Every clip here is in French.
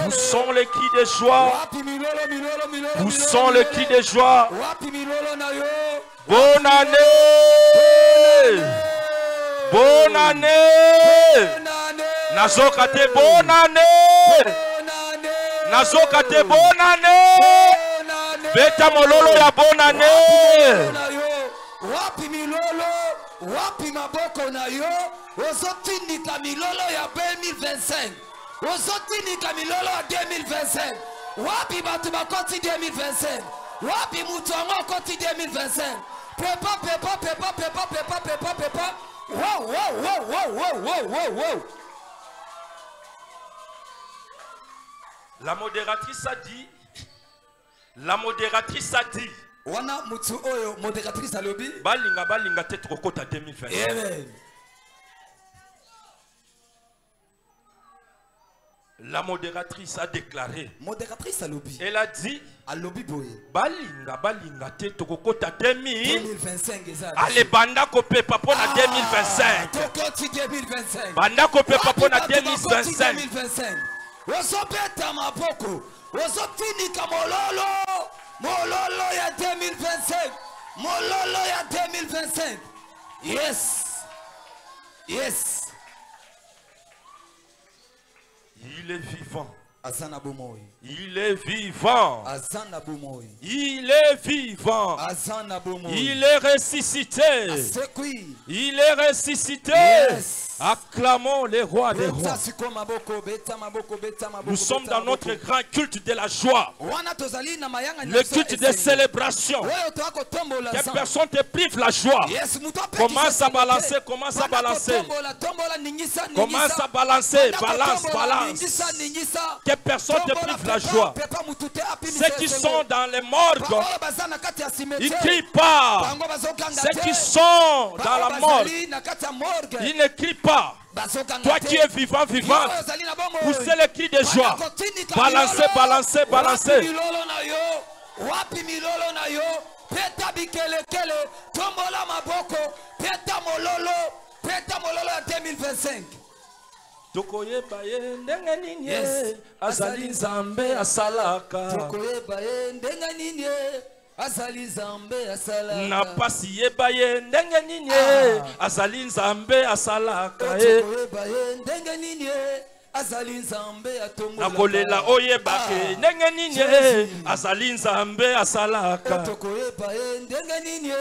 Où sont les cris de joie? Où sont les cris de joie? Bonne année! Bonne année! Nazokate bonne année! Nazokate bonne année! Beta mololo ya bonne année! Wapi milolo, wapi maboko na yo, ozotindika milolo ya 2025. Ozotindika milolo ya 2025. Wapi batu bakoti 2025. Wapi mutu ango koti 2025. Pepa. Wow. La modératrice a dit. Wana mutu oyo modératrice alobi. Balinga te trokota 2025. Amen. La modératrice a déclaré. Modératrice alobi. Elle a dit. Alobi boye. Balinga te trokota 2025 eza. Allez banda kope papo na 2025. Tokoti 2025. Banda kope papo na 2025. Ozobeta maboko. Ozotinika mololo. Mololo ya 2025. Mololo ya 2025. Yes. Il est vivant. Azana bomoy. Il est vivant. Azana bomoy. Il est vivant. Azana bomoy. Il est ressuscité. Asekui. Il est ressuscité. Yes. Acclamons les rois des rois. Nous sommes dans notre grand culte de la joie. Le culte des célébrations. Que personne te prive la joie. Commence à balancer. Commence à balancer. Balance. Que personne te prive la joie. Ceux qui sont dans les morgues, ils ne crient pas. Ceux qui sont dans la morgue, ils ne crient pas. Toi qui es vivant, poussez le cri de joie. Balancez. Wapi milolo na yo, peta bikelekele, tombola maboko, peta mololo ya 2025. Tokoyeba ye ndenge nini azali nzambe asalaka. Tokoyeba ye ndenge nini azali nzambe asalaka. Na pasi yeba ye ndenge nini azali nzambe asalaka. Tokoyeba ye ndenge nini azali nzambe atombola. Nakolela oyeba ke ndenge nini azali nzambe asalaka. Tokoyeba ye ndenge nini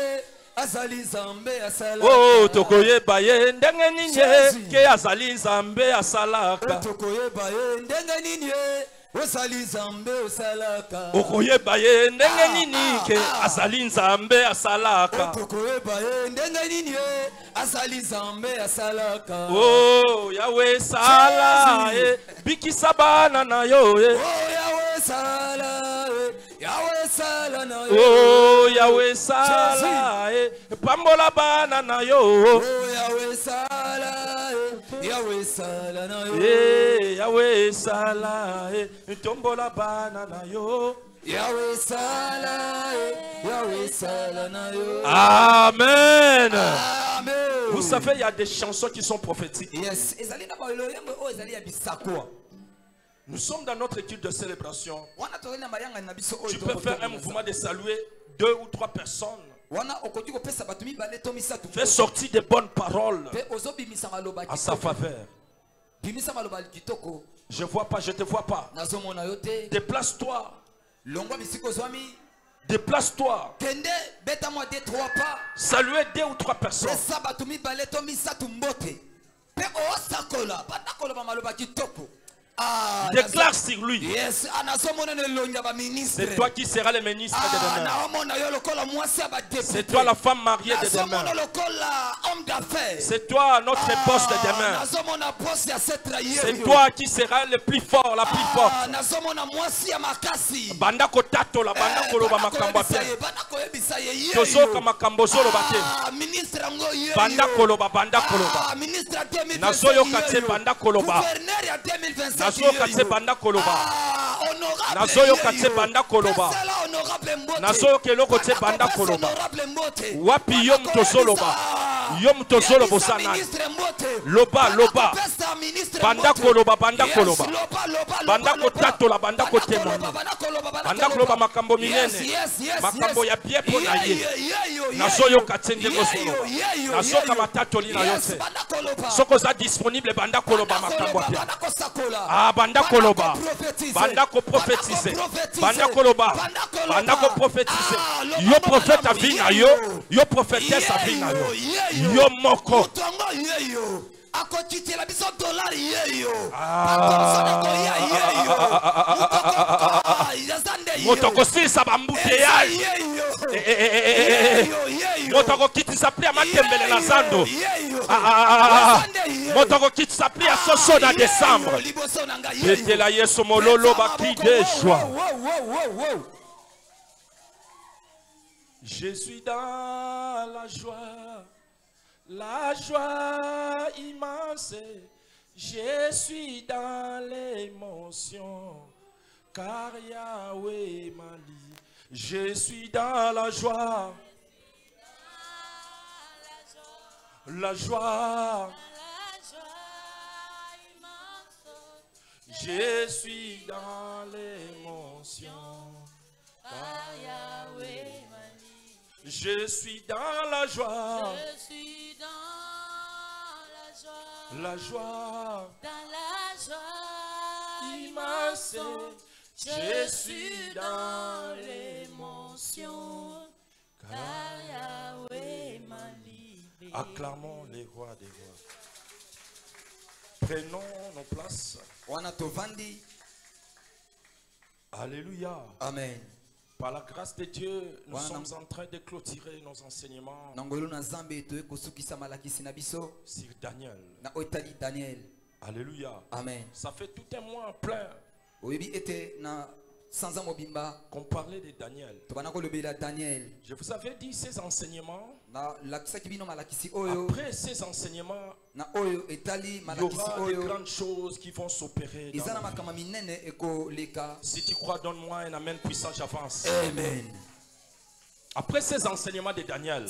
azali nzambe asalaka. Oh, tokoyeba ye ndenge nini ke azali nzambe asalaka. Tokoyeba ye ndenge nini azali nzambe asalaka. Okoyeba ye ndenge nini ke azali nzambe asalaka. Tokoyeba ye ndenge nini azali nzambe asalaka. Oh, Yahweh sala bikisa bana na yo Oh, Yahweh sala na yo. Oh, Yahweh sala pambola bana na yo. Oh, Yahweh sala na yo. Yahweh sala tombola bana na yo. Yahweh sala na yo. Amen. Amen. Vous savez, il y a des chansons qui sont prophétiques. Yes. Nous sommes dans notre étude de célébration. Tu peux faire un mouvement de saluer 2 ou 3 personnes. Fais sortir des bonnes paroles en sa faveur. Je ne vois pas, je ne te vois pas. Déplace-toi. Déplace-toi. Saluez 2 ou 3 personnes. Déclare sur lui. Yes. C'est toi qui seras le ministre de demain. C'est toi la femme mariée de demain. C'est toi notre boss de demain. C'est toi qui seras le plus fort, la plus forte. Banda kotato la banda koloba makambo pia. Tozoka makambo solo bate. Banda koloba. Nazoyo kate banda koloba. Nazoyo kate banda koloba. Nazoyo kate banda koloba. Nazoyo keloko te banda koloba. Wapi yom tozoloba. Yom tozolo bosana. Loba loba. Banda koloba banda koloba. Banda kotatola banda kotemona. Banda koloba makambo minene. Makambo ya biepo na ye. Nazoyo katende gosolo. Nazoka matatoli na yose. Soko za disponible banda koloba makambo ya. Ah banda koloba. Banda ko prophétiser. Banda koloba. Banda ko prophétiser. Yo prophète a vie na yo. Yo prophétesse a vie na yo. Yo moko. Motoko sisa bambouteillage. Motoko kiti sapli amatembele na zando. Motoko kiti sapli a soso na décembre. Bete la yeso mololo baki de joie. Je suis dans la joie immense. Je suis dans l'émotion, car Yahweh m'a dit. Je suis dans la joie, la joie. Je suis dans l'émotion, car Yahweh m'a dit. Je suis dans la joie. Je suis dans la joie. Dans la joie immense. Je suis dans l'émotion, car Yahweh m'a libéré. Acclamons les rois des rois. Prenons nos places. Alléluia. Amen. Par la grâce de Dieu, nous sommes en train de clôturer nos enseignements sur Daniel. Alléluia. Amen. Ça fait tout un mois plein qu'on parlait de Daniel. Je vous avais dit ces enseignements. Après ces enseignements, il y aura de grandes choses qui vont s'opérer. Si tu crois, donne-moi un amen puissant, j'avance. Amen. Après ces enseignements de Daniel,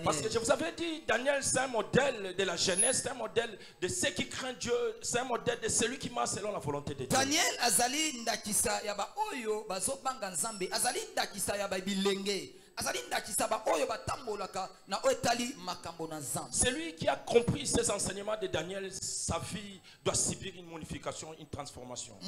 parce que je vous avais dit, Daniel c'est un modèle de la jeunesse, c'est un modèle de ceux qui craignent Dieu, c'est un modèle de celui qui marche selon la volonté de Dieu. Daniel azali ndakisa yaba oyo bazobanga nzambe azali ndakisa yaba bilenge. Celui qui a compris ces enseignements de Daniel, sa vie doit subir une modification, une transformation.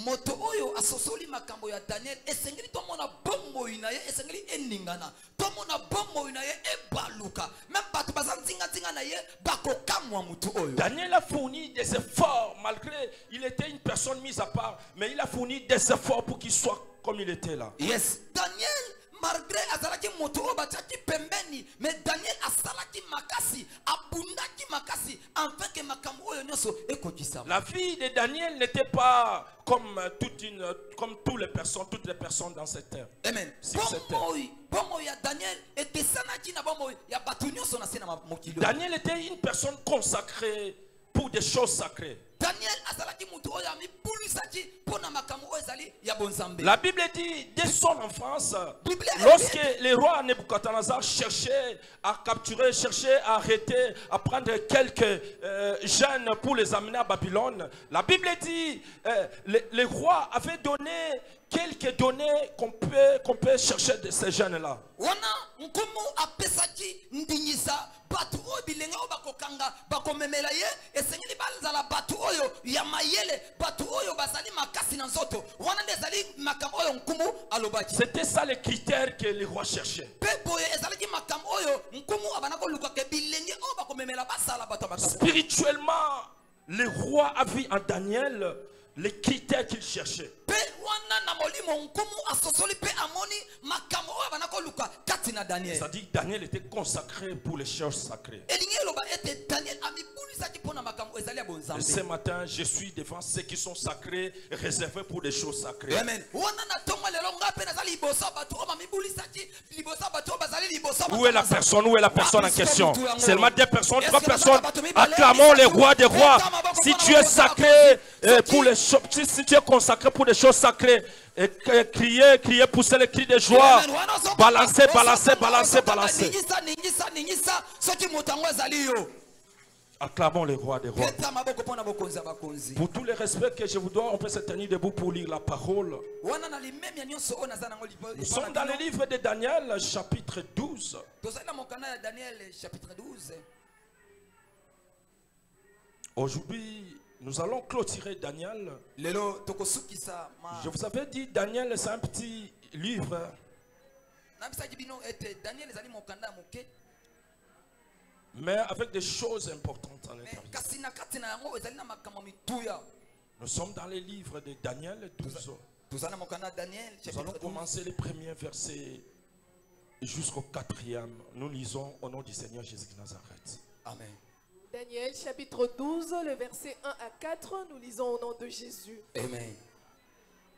Daniel a fourni des efforts, malgré il était une personne mise à part, mais il a fourni des efforts pour qu'il soit comme il était là. Yes, Daniel. Malgré azalaki moto obataki pembeni, mais Daniel asalaki makasi, abundaki makasi, afin que makambo oyo nyoso ekokisa. La vie de Daniel n'était pas comme toutes les personnes dans cette terre. Amen. Daniel était une personne consacrée pour des choses sacrées. La Bible dit, dès son enfance, lorsque le roi Nebuchadnezzar cherchait à capturer, cherchait à arrêter, à prendre quelques jeunes pour les amener à Babylone, la Bible dit, le roi avait donné quelques données qu'on peut chercher de ces jeunes-là. C'était ça les critères que le roi cherchait. Spirituellement, le roi a vu en Daniel les critères qu'il cherchait. C'est-à-dire que Daniel était consacré pour les choses sacrées. Et ce matin, je suis devant ceux qui sont sacrés, réservés pour des choses sacrées. Amen. Où est la personne? Où est la personne en question? Seulement deux personnes, trois personnes. Acclamons les rois des rois. Si tu es sacré pour les choses, si tu es consacré pour des choses sacrées, crier, pousser les cris de joie. Balancer. Acclamons le roi des rois. Pour tous les respects que je vous dois, on peut se tenir debout pour lire la parole. Nous sommes dans le livre de Daniel, chapitre 12. Aujourd'hui, nous allons clôturer Daniel. Je vous avais dit, Daniel, c'est un petit livre. Mais avec des choses importantes à l'intérieur. Nous sommes dans les livres de Daniel 12. Nous allons commencer les premiers versets jusqu'au 4e. Nous lisons au nom du Seigneur Jésus de Nazareth. Amen. Daniel chapitre 12, le verset 1 à 4, nous lisons au nom de Jésus. Amen.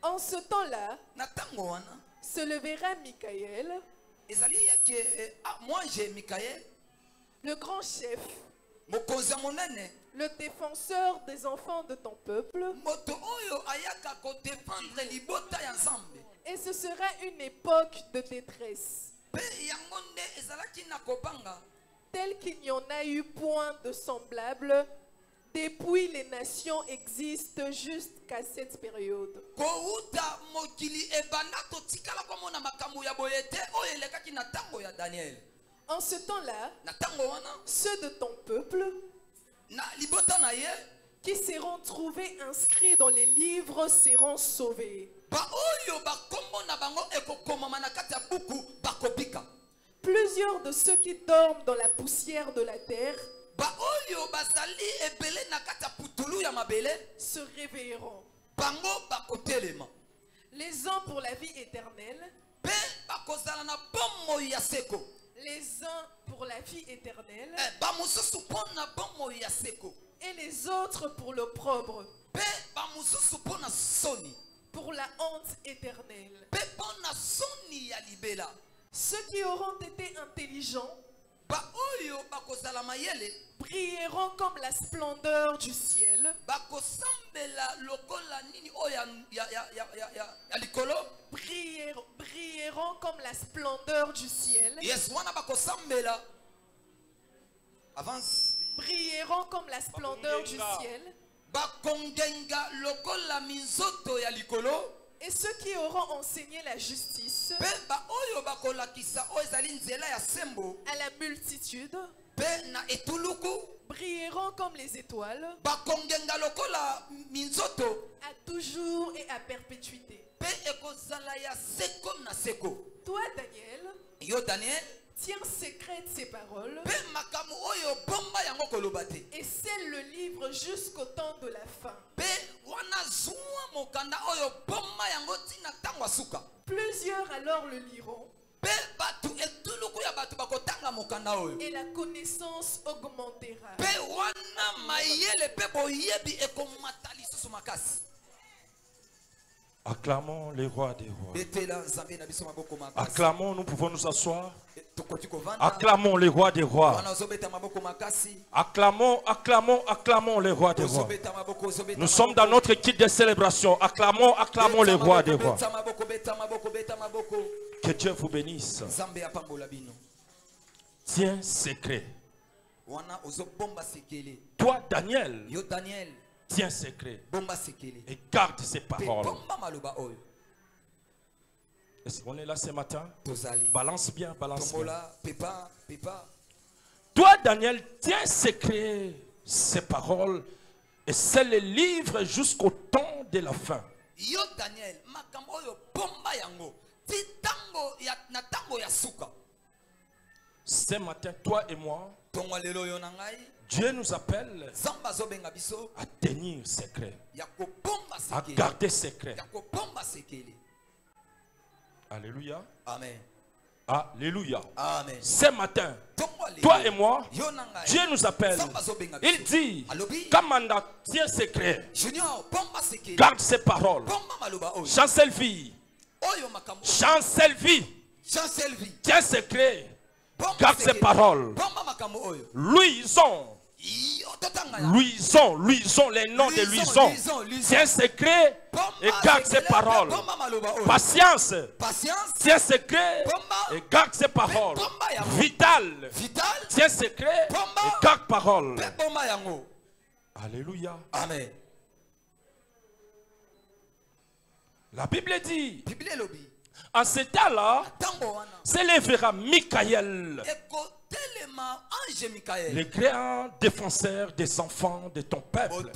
En ce temps-là, se levera Michaël, le grand chef, le défenseur des enfants de ton peuple, et ce sera une époque de détresse, telle qu'il n'y en a eu point de semblable depuis les nations existent jusqu'à cette période. En ce temps-là, ceux de ton peuple qui seront trouvés inscrits dans les livres seront sauvés. Plusieurs de ceux qui dorment dans la poussière de la terre se réveilleront. Les uns pour la vie éternelle, les uns pour la vie éternelle, et les autres pour l'opprobre, pour la honte éternelle. Ceux qui auront été intelligents brilleront comme la splendeur du ciel, brilleront comme la splendeur du ciel, brilleront comme la splendeur du ciel, et ceux qui auront enseigné la justice à la multitude brilleront comme les étoiles à toujours et à perpétuité. Toi, Daniel, tiens secrète ces paroles et scelle le livre jusqu'au temps de la fin. Plusieurs alors le liront et la connaissance augmentera. Acclamons les rois des rois. Acclamons, nous pouvons nous asseoir. Acclamons les rois des rois. Acclamons les rois des rois. Nous sommes dans notre kit de célébration. Acclamons les rois des rois. Que Dieu vous bénisse. Tiens secret. Toi, Daniel, tiens secret et garde ces paroles. Est-ce qu'on est là ce matin? Balance bien, balance bien. Toi, Daniel, tiens secret ces paroles et c'est le livre jusqu'au temps de la fin. Ce matin, toi et moi, Dieu nous appelle à tenir secret, à garder secret. Alléluia. Amen. Alléluia. Amen. Ce matin, toi et moi, Dieu nous appelle. Il dit, Kamanda, tiens secret, garde ces paroles. Chancel-vie, tiens secret, garde ces paroles. Louison, Luisons les noms de luisons. Tiens secret et garde ses paroles. Patience. Tiens secret et garde ses paroles. Vital. Tiens secret et garde parole. Alléluia. Amen. La Bible dit, en ce temps-là, s'élèvera Michael, le grand défenseur des enfants de ton peuple.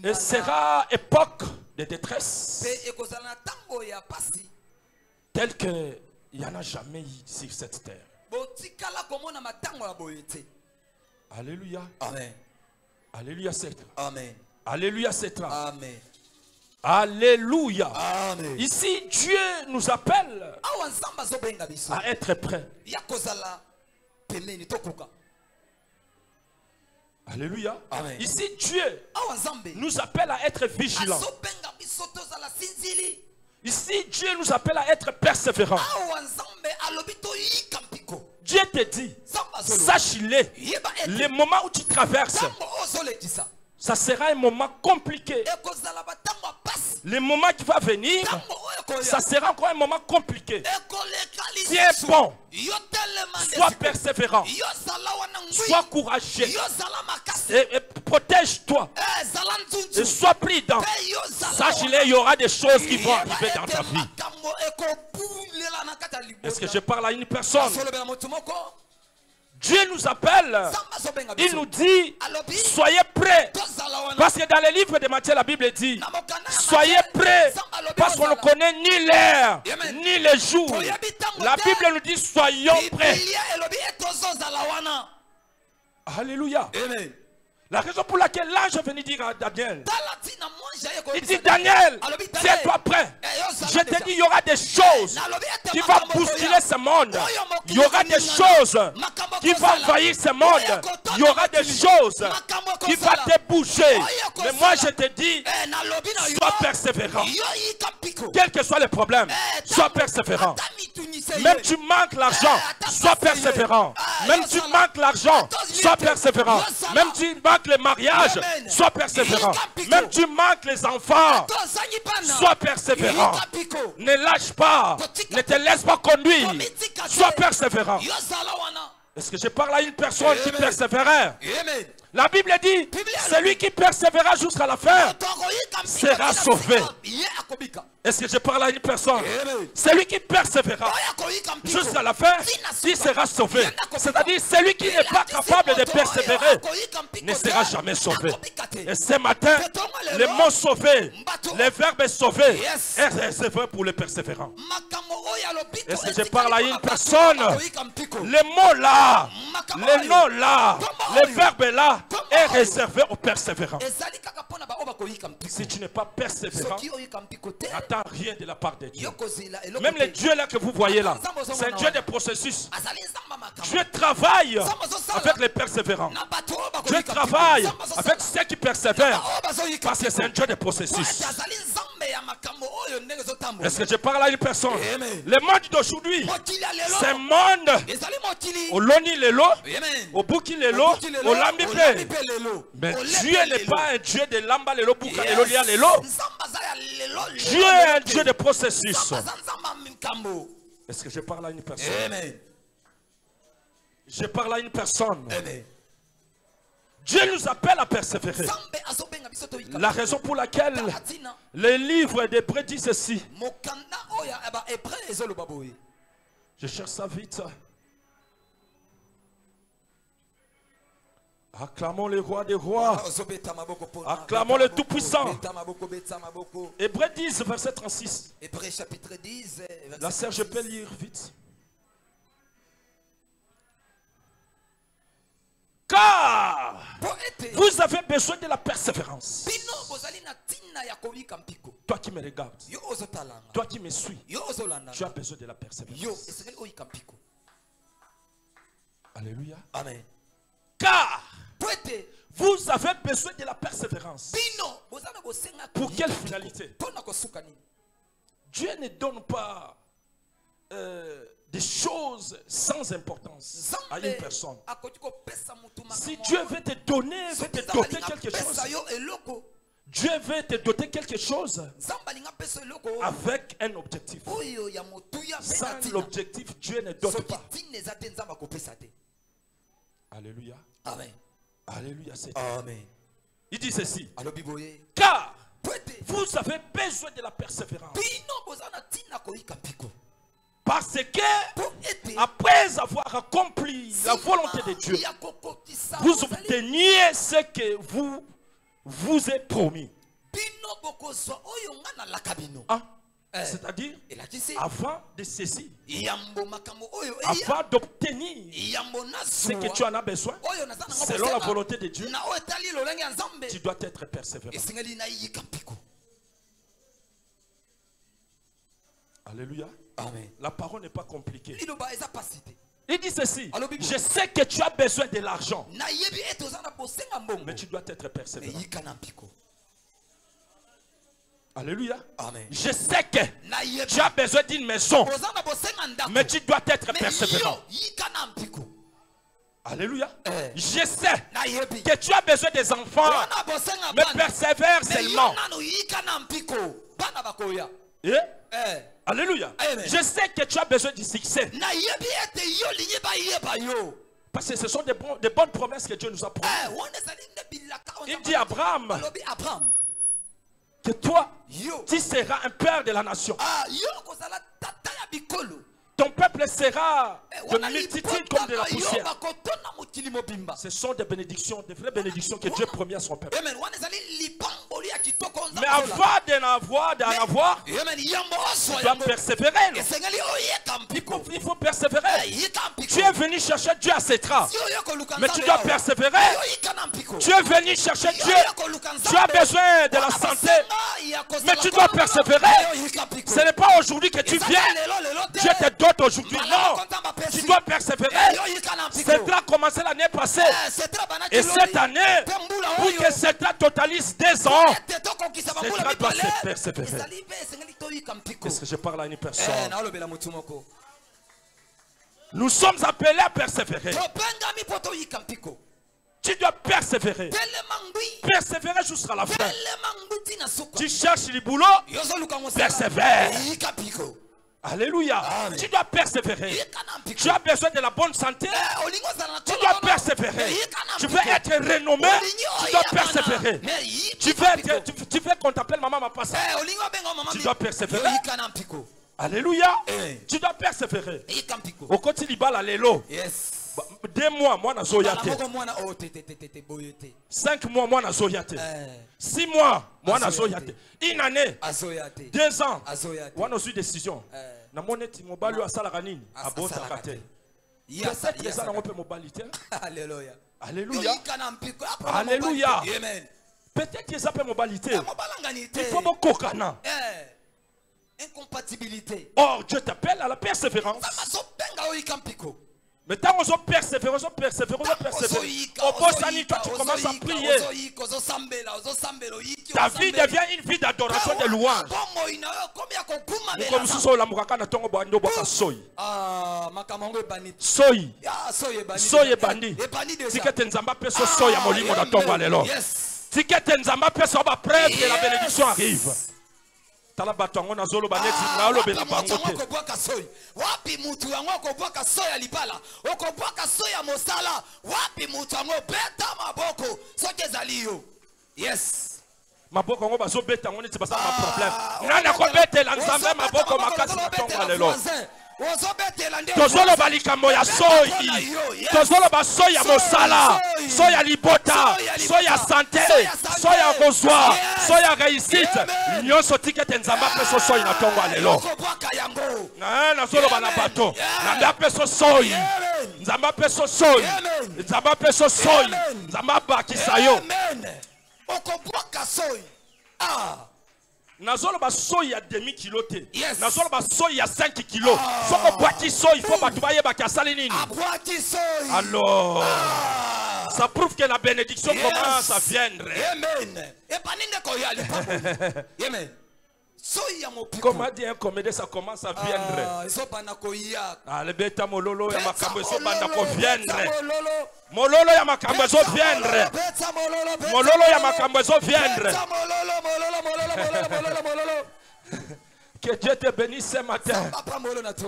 Et sera époque de détresse, telle qu'il n'y en a jamais eu sur cette terre. Alléluia. Amen. Alléluia, c'est là. Amen. Alléluia, c'est là. Amen. Alléluia. Amen. Ici, Dieu nous appelle à être prêts. Alléluia. Amen. Ici, Dieu nous appelle à être vigilants. Ici, Dieu nous appelle à être persévérants. Dieu te dit, sache-le, les moments où tu traverses, ça sera un moment compliqué. Le moment qui va venir, ça sera encore un moment compliqué. Tiens bon, sois persévérant, sois courageux et protège-toi et sois prudent. Sache-le, il y aura des choses qui vont arriver dans ta vie. Est-ce que je parle à une personne? Dieu nous appelle, il nous dit, soyez prêts. Parce que dans les livres de Matthieu, la Bible dit, soyez prêts, parce qu'on ne connaît ni l'heure, ni le jour. La Bible nous dit, soyons prêts. Alléluia. Amen. La raison pour laquelle l'ange est venu dire à Daniel, il dit, Daniel, tiens-toi prêt. Je te dis, il y aura des choses qui vont bousculer ce monde. Il y aura des choses qui vont envahir ce monde. Il y aura des choses qui vont te bouger. Mais moi, je te dis, sois persévérant. Quel que soit le problème, sois persévérant. Même tu manques l'argent, sois persévérant. Même tu manques l'argent, sois persévérant. Même tu manques le mariage, sois persévérant. Même tu manques les enfants, sois persévérant. Ne lâche pas, ne te laisse pas conduire. Sois persévérant. Est-ce que je parle à une personne qui persévère? La Bible dit, celui qui persévérera jusqu'à la fin sera sauvé. Est-ce que je parle à une personne? Celui qui persévérera jusqu'à la fin, il sera sauvé. C'est-à-dire, celui qui n'est pas capable de persévérer ne sera jamais sauvé. Et ce matin, le mot sauvé, le verbe sauvé est réservé pour les persévérants. Est-ce que je parle à une personne? Le mot là, le nom là, le verbe là est réservé aux persévérants. Si tu n'es pas persévérant, n'attends rien de la part de Dieu. Même le Dieu là que vous voyez là, c'est un Dieu de processus. Dieu travaille avec les persévérants. Dieu travaille avec ceux qui persévèrent, parce que c'est un Dieu de processus. Est-ce que je parle à une personne? Le monde d'aujourd'hui, c'est un monde au Loni Lelo, au Buki Lelo, au Lambipe. Mais Dieu n'est pas un Dieu de Lamba Lelo, Buka Lelo, Lia Lelo. Dieu est un Dieu de processus. Est-ce que je parle à une personne? Je parle à une personne. Dieu nous appelle à persévérer. La raison pour laquelle les livres d'Hébreux disent ceci. Je cherche ça vite. Acclamons le roi des rois. Acclamons le Tout-Puissant. Hébreux 10, verset 36. La sœur, je peux lire vite. Car vous avez besoin de la persévérance. Toi qui me regardes, toi qui me suis, tu as besoin de la persévérance. Alléluia. Amen. Car vous avez besoin de la persévérance. Pour quelle finalité? Dieu ne donne pas des choses sans importance à une personne. Si Dieu veut te donner, veut te doter quelque chose, Dieu veut te doter quelque chose avec un objectif. Sans l'objectif, Dieu ne dote pas. Alléluia. Amen. Alléluia. Amen. Il dit ceci. Car vous avez besoin de la persévérance. Parce que après avoir accompli la volonté de Dieu, vous obteniez ce que vous êtes promis. Ah, c'est-à-dire, avant de saisir, avant d'obtenir ce que tu en as besoin, selon la volonté de Dieu, tu dois être persévérant. Alléluia. Amen. La parole n'est pas compliquée. Il Il dit ceci. Je sais que tu as besoin de l'argent, mais tu dois être persévérant. Alléluia. Amen. Je sais que tu as besoin d'une maison, mais tu dois être persévérant. Alléluia. Je sais que tu as besoin des enfants, mais persévère seulement. Alléluia. Je sais que tu as besoin du succès. Parce que ce sont des bonnes promesses que Dieu nous a promises. Il dit à Abraham que toi, tu seras un père de la nation. Ton peuple sera de multitude comme de la poussière. Ce sont des bénédictions, des vraies bénédictions que Dieu promet à son peuple. Mais avant d'en avoir, tu dois persévérer. Il faut persévérer. Tu es venu chercher Dieu à Sétra, mais tu dois persévérer. Tu es venu chercher Dieu. Tu as besoin de la santé, mais tu dois persévérer. Ce n'est pas aujourd'hui que tu viens. Dieu te donne aujourd'hui. Non, tu dois persévérer. Sétra a commencé l'année passée. Et cette année, pour que Sétra totalise 2 ans, Sétra doit se persévérer. Est-ce que je parle à une personne? Nous sommes appelés à persévérer. Tu dois persévérer. Persévérer jusqu'à la fin. Tu cherches le boulot, persévère. Alléluia. Amen. Tu dois persévérer. Tu as besoin de la bonne santé. Tu dois persévérer. Tu veux être renommé. Tu dois persévérer. Tu veux qu'on t'appelle maman ma passe. Tu dois persévérer. Alléluia. Tu dois persévérer. Au côté bal allélo. 2 mois, moi na zoyate. 5 mois, moi na zoyate. 6 mois, moi na zoyate. 1 année, 2 ans, moi na décision. Na moneti mobali wa sala kanini abota kate. Peut-être ça na ngope mobilité. Alléluia. Alléluia. Alléluia. Peut-être que ça peut mobilité. Il faut beaucoup kana. Incompatibilité. Or Dieu t'appelle à la persévérance. Mais tant qu'on persévère, on persévère. Au bout toi tu commences à prier. Ta vie devient une vie d'adoration, de louange. Comme si on l'a mouaka na tongo bando boka soy. Soy. Soy bandi. Si que tenzamba peso soy à molimo na tongo alelo. Si que tenzamba peso ba preuve que la bénédiction arrive. Talabatongo na zolo baneti na olobe na bangote. Wapi mutu yango okobwaka soya libala, okobwaka soya mosala, wapi mutu yango beta maboko, soki ezali yo. Yes. Maboko ngo bazo beta ngo neti basa ma problème. Nana ko betela nzambe maboko makasi na tongo lelo. Tozolo balikambo ya soyi. Tozolo ba soya mosala, soya libota, soya santé, soya kozwa, soya réussite. Nyonso tikete nzamba peso soyi na tongo lelo. Na zolo bana bato. Na peso soyi. Nzamba peso soyi. Nzamba peso soyi. Nzamba bakisa yo. Okobwaka soyi. Ah. Nazolo ba soy ya demi-kilo te. Nazolo ba soy ya 5 kilos. Soko boîte soy, il faut pas tubaye ba kasali nini. Alors, ça prouve que la bénédiction commence à viendre. Amen. Et pas ninde ko yali pa. Amen. Comme a dit un comédien, ça commence à viendre. Ah, le bêta mololo ya makambo so banda ko viendre. Mololo ya makambo so viendre. Mololo ya makambo so viendre. Que Dieu te bénisse ce matin.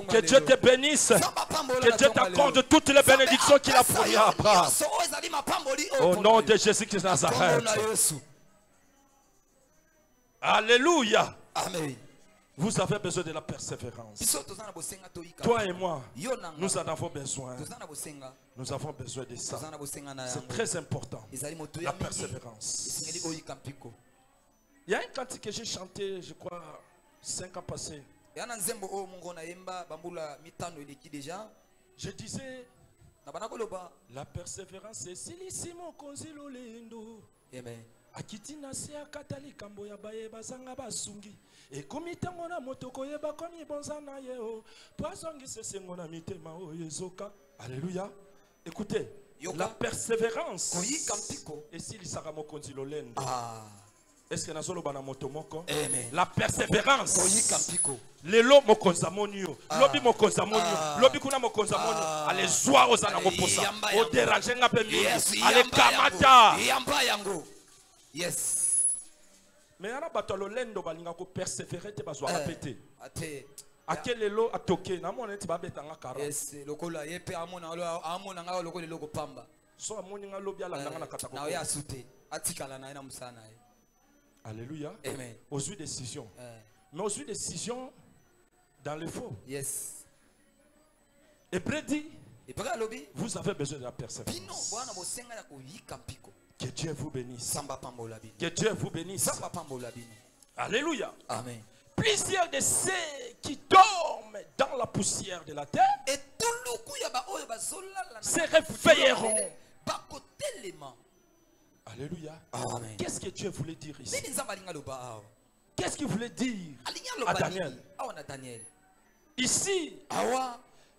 Que Dieu te bénisse. Que Dieu t'accorde toutes les bénédictions qu'il a promis à Abraham. Au nom de Jésus-Christ de Nazareth. Alléluia. Amen. Vous avez besoin de la persévérance. Toi et moi, nous en avons besoin. Nous avons besoin de ça. C'est très important. La persévérance. Il y a un cantique que j'ai chanté, je crois, 5 ans passés. Je disais, la persévérance, c'est silissimo konzilo lendo. Amen. Akitina se akatali kambo ya baye bazanga basungi e komitango na motoko yeba komi bonzana yeo poisongi se sengo na mitema o yezoka. Alléluia. Écoutez, la persévérance et si lisaka mokonzi lolendo. Est-ce que nazolo bana motomoko? La persévérance. Lelo mokonza monio, lobi mokonza monio, lobi kuna mokonza monio, ale zwa ozana moposa, o déranger nga pe mi, ale kamata. Yes. Mais yana batalo lendo balinga ko persévérer te bazwa répéter. Akelelo atoke na mona ti babetanga kara. Yes, lokola yepe amona nga lokole loko pamba. So amoni nga lobi ala ngana katako. Na ya sute, atikala na ina musana. Alléluia. Amen. Aux décisions. Mais aux décisions dans le faux. Yes. Et prédit. Vous avez besoin de la persévérance. Que Dieu vous bénisse. Que Dieu vous bénisse. Alléluia. Amen. Plusieurs de ceux qui dorment dans la poussière de la terre se réveilleront. Alléluia. Amen. Qu'est-ce que Dieu voulait dire ici? Qu'est-ce qu'il voulait dire à Daniel? Ici,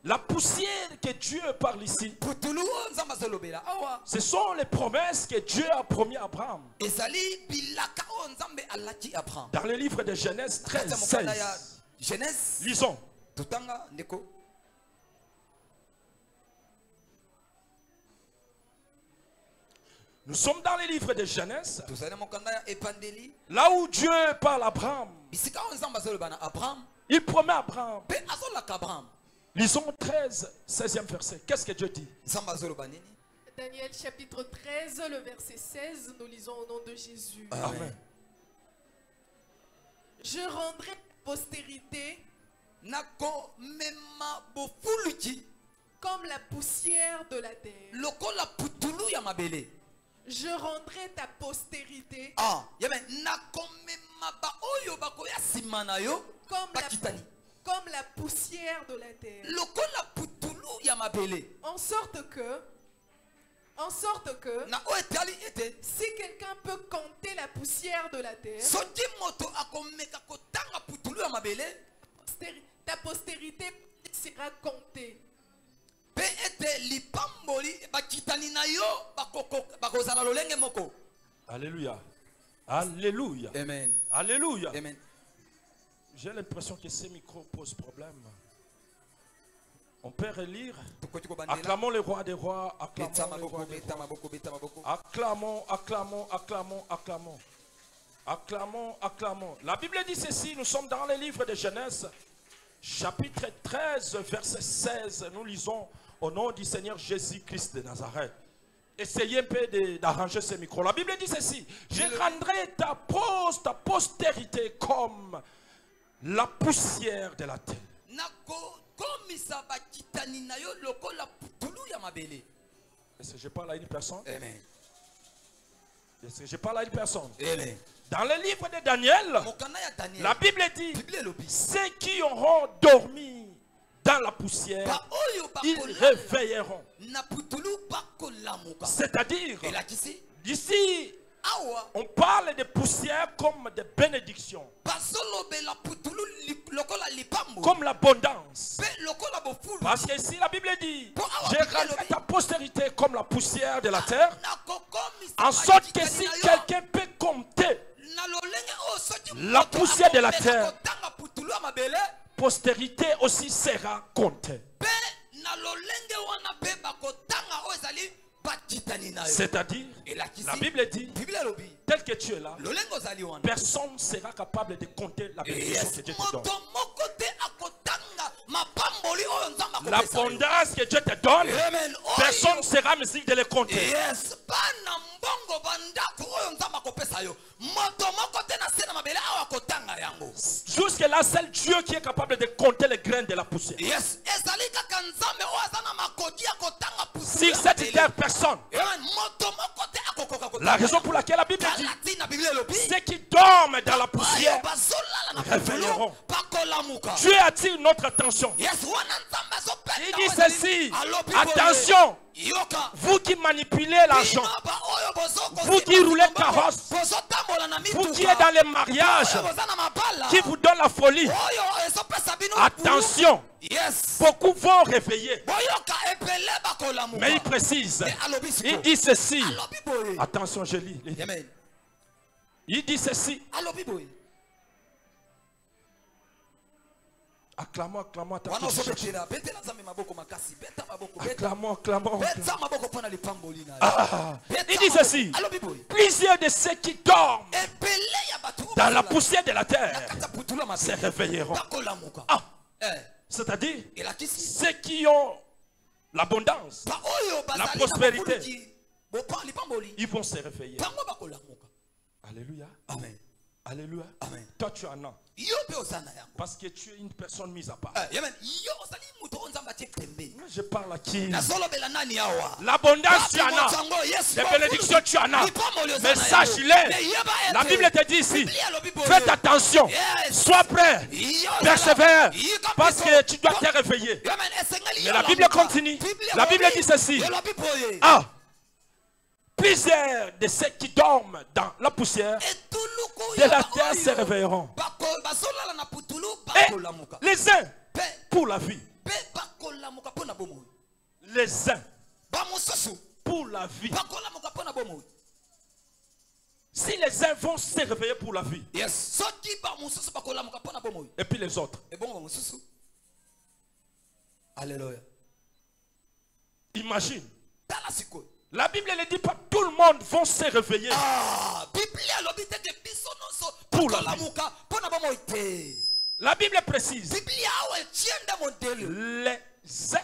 la poussière que Dieu parle ici, ce sont les promesses que Dieu a promis à Abraham. Dans le livre de Genèse 13, 16. Lisons. Nous sommes dans les livres de Genèse, là où Dieu parle à Abraham. Il promet à Abraham. Lisons 13, 16e verset. Qu'est-ce que Dieu dit? Daniel chapitre 13, le verset 16, nous lisons au nom de Jésus. Amen. Je rendrai postérité comme la poussière de la terre. Je rendrai ta postérité comme la poussière de la terre. En sorte que si quelqu'un peut compter la poussière de la terre, ta postérité sera comptée. Alléluia. Alléluia. Amen. Alléluia. Amen. J'ai l'impression que ces micros posent problème. On peut relire. Acclamons le roi des rois. Acclamons le roi des rois. Acclamons, acclamons, acclamons, acclamons. Acclamons, acclamons. La Bible dit ceci. Nous sommes dans le livre de Genèse, chapitre 13, verset 16. Nous lisons au nom du Seigneur Jésus-Christ de Nazareth. Essayez un peu d'arranger ces micros. La Bible dit ceci. Je rendrai ta postérité comme la poussière de la terre. Est-ce que je parle à une personne? Amen. Est-ce que je parle à une personne? Amen. Dans le livre de Daniel, la Bible dit, ceux qui auront dormi dans la poussière, ils réveilleront. C'est-à-dire, ici, on parle de poussière comme de bénédiction, comme l'abondance. Parce que ici la Bible dit, je rendrai ta postérité comme la poussière de la terre, en sorte que si quelqu'un peut compter La poussière de la terre, postérité aussi sera comptée. C'est-à-dire, la Bible dit, tel que tu es là, personne ne sera capable de compter la bénédiction que Dieu te donne. L'abondance que Dieu te donne, personne ne sera mesure de les compter. Jusque-là, c'est Dieu qui est capable de compter les graines de la poussière. Si cette terre, personne. La raison pour laquelle la Bible dit, ceux qui dorment dans la poussière réveilleront. Dieu attire notre attention. Il dit ceci, attention, vous qui manipulez l'argent, vous qui roulez carrosse, vous qui êtes dans les mariages, qui vous donnent la folie, attention, beaucoup vont réveiller. Mais il précise, il dit ceci, attention, je lis. Il dit ceci. Acclamons, acclamons, acclamons. Il dit ceci. Plusieurs de ceux qui dorment dans la poussière de la terre se réveilleront. C'est-à-dire, ceux qui ont l'abondance, la prospérité, ils vont se réveiller. Alléluia. Amen. Alléluia. Amen. Toi tu en as. Parce que tu es une personne mise à part. Je parle à qui? L'abondance tu en as. Les bénédictions tu en as. Mais sache-les. La Bible te dit ici. Faites attention. Sois prêt. Persévère. Parce que tu dois te réveiller. Mais la Bible continue. La Bible dit ceci. Plusieurs de ceux qui dorment dans la poussière de la terre se réveilleront. Et les uns pour la vie. Les uns pour la vie. Si les uns vont se réveiller pour la vie. Et puis les autres. Alléluia. Imagine. La Bible ne dit pas tout le monde va se réveiller pour la vie. La Bible précise, les uns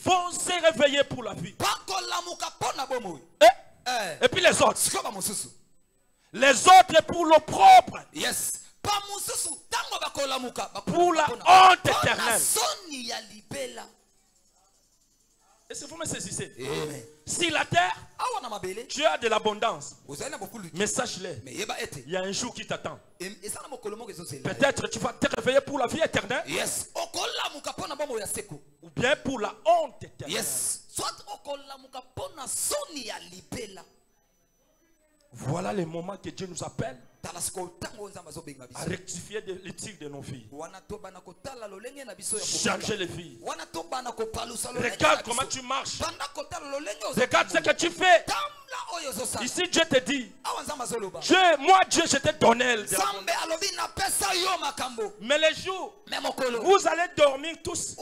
vont se réveiller pour la vie. Et puis les autres pour l'opprobre, pour la honte éternelle. Est-ce que vous me saisissez? Si la terre, tu as de l'abondance, mais sache-le, il y a un jour qui t'attend. Peut-être tu vas te réveiller pour la vie éternelle, ou bien pour la honte éternelle. Voilà les moments que Dieu nous appelle à rectifier les tirs de nos vies. Changer les vies. Regarde comment tu marches. Regarde ce que tu fais. Ici Dieu te dit, moi Dieu je t'ai donné de mais les jours vous allez dormir tous,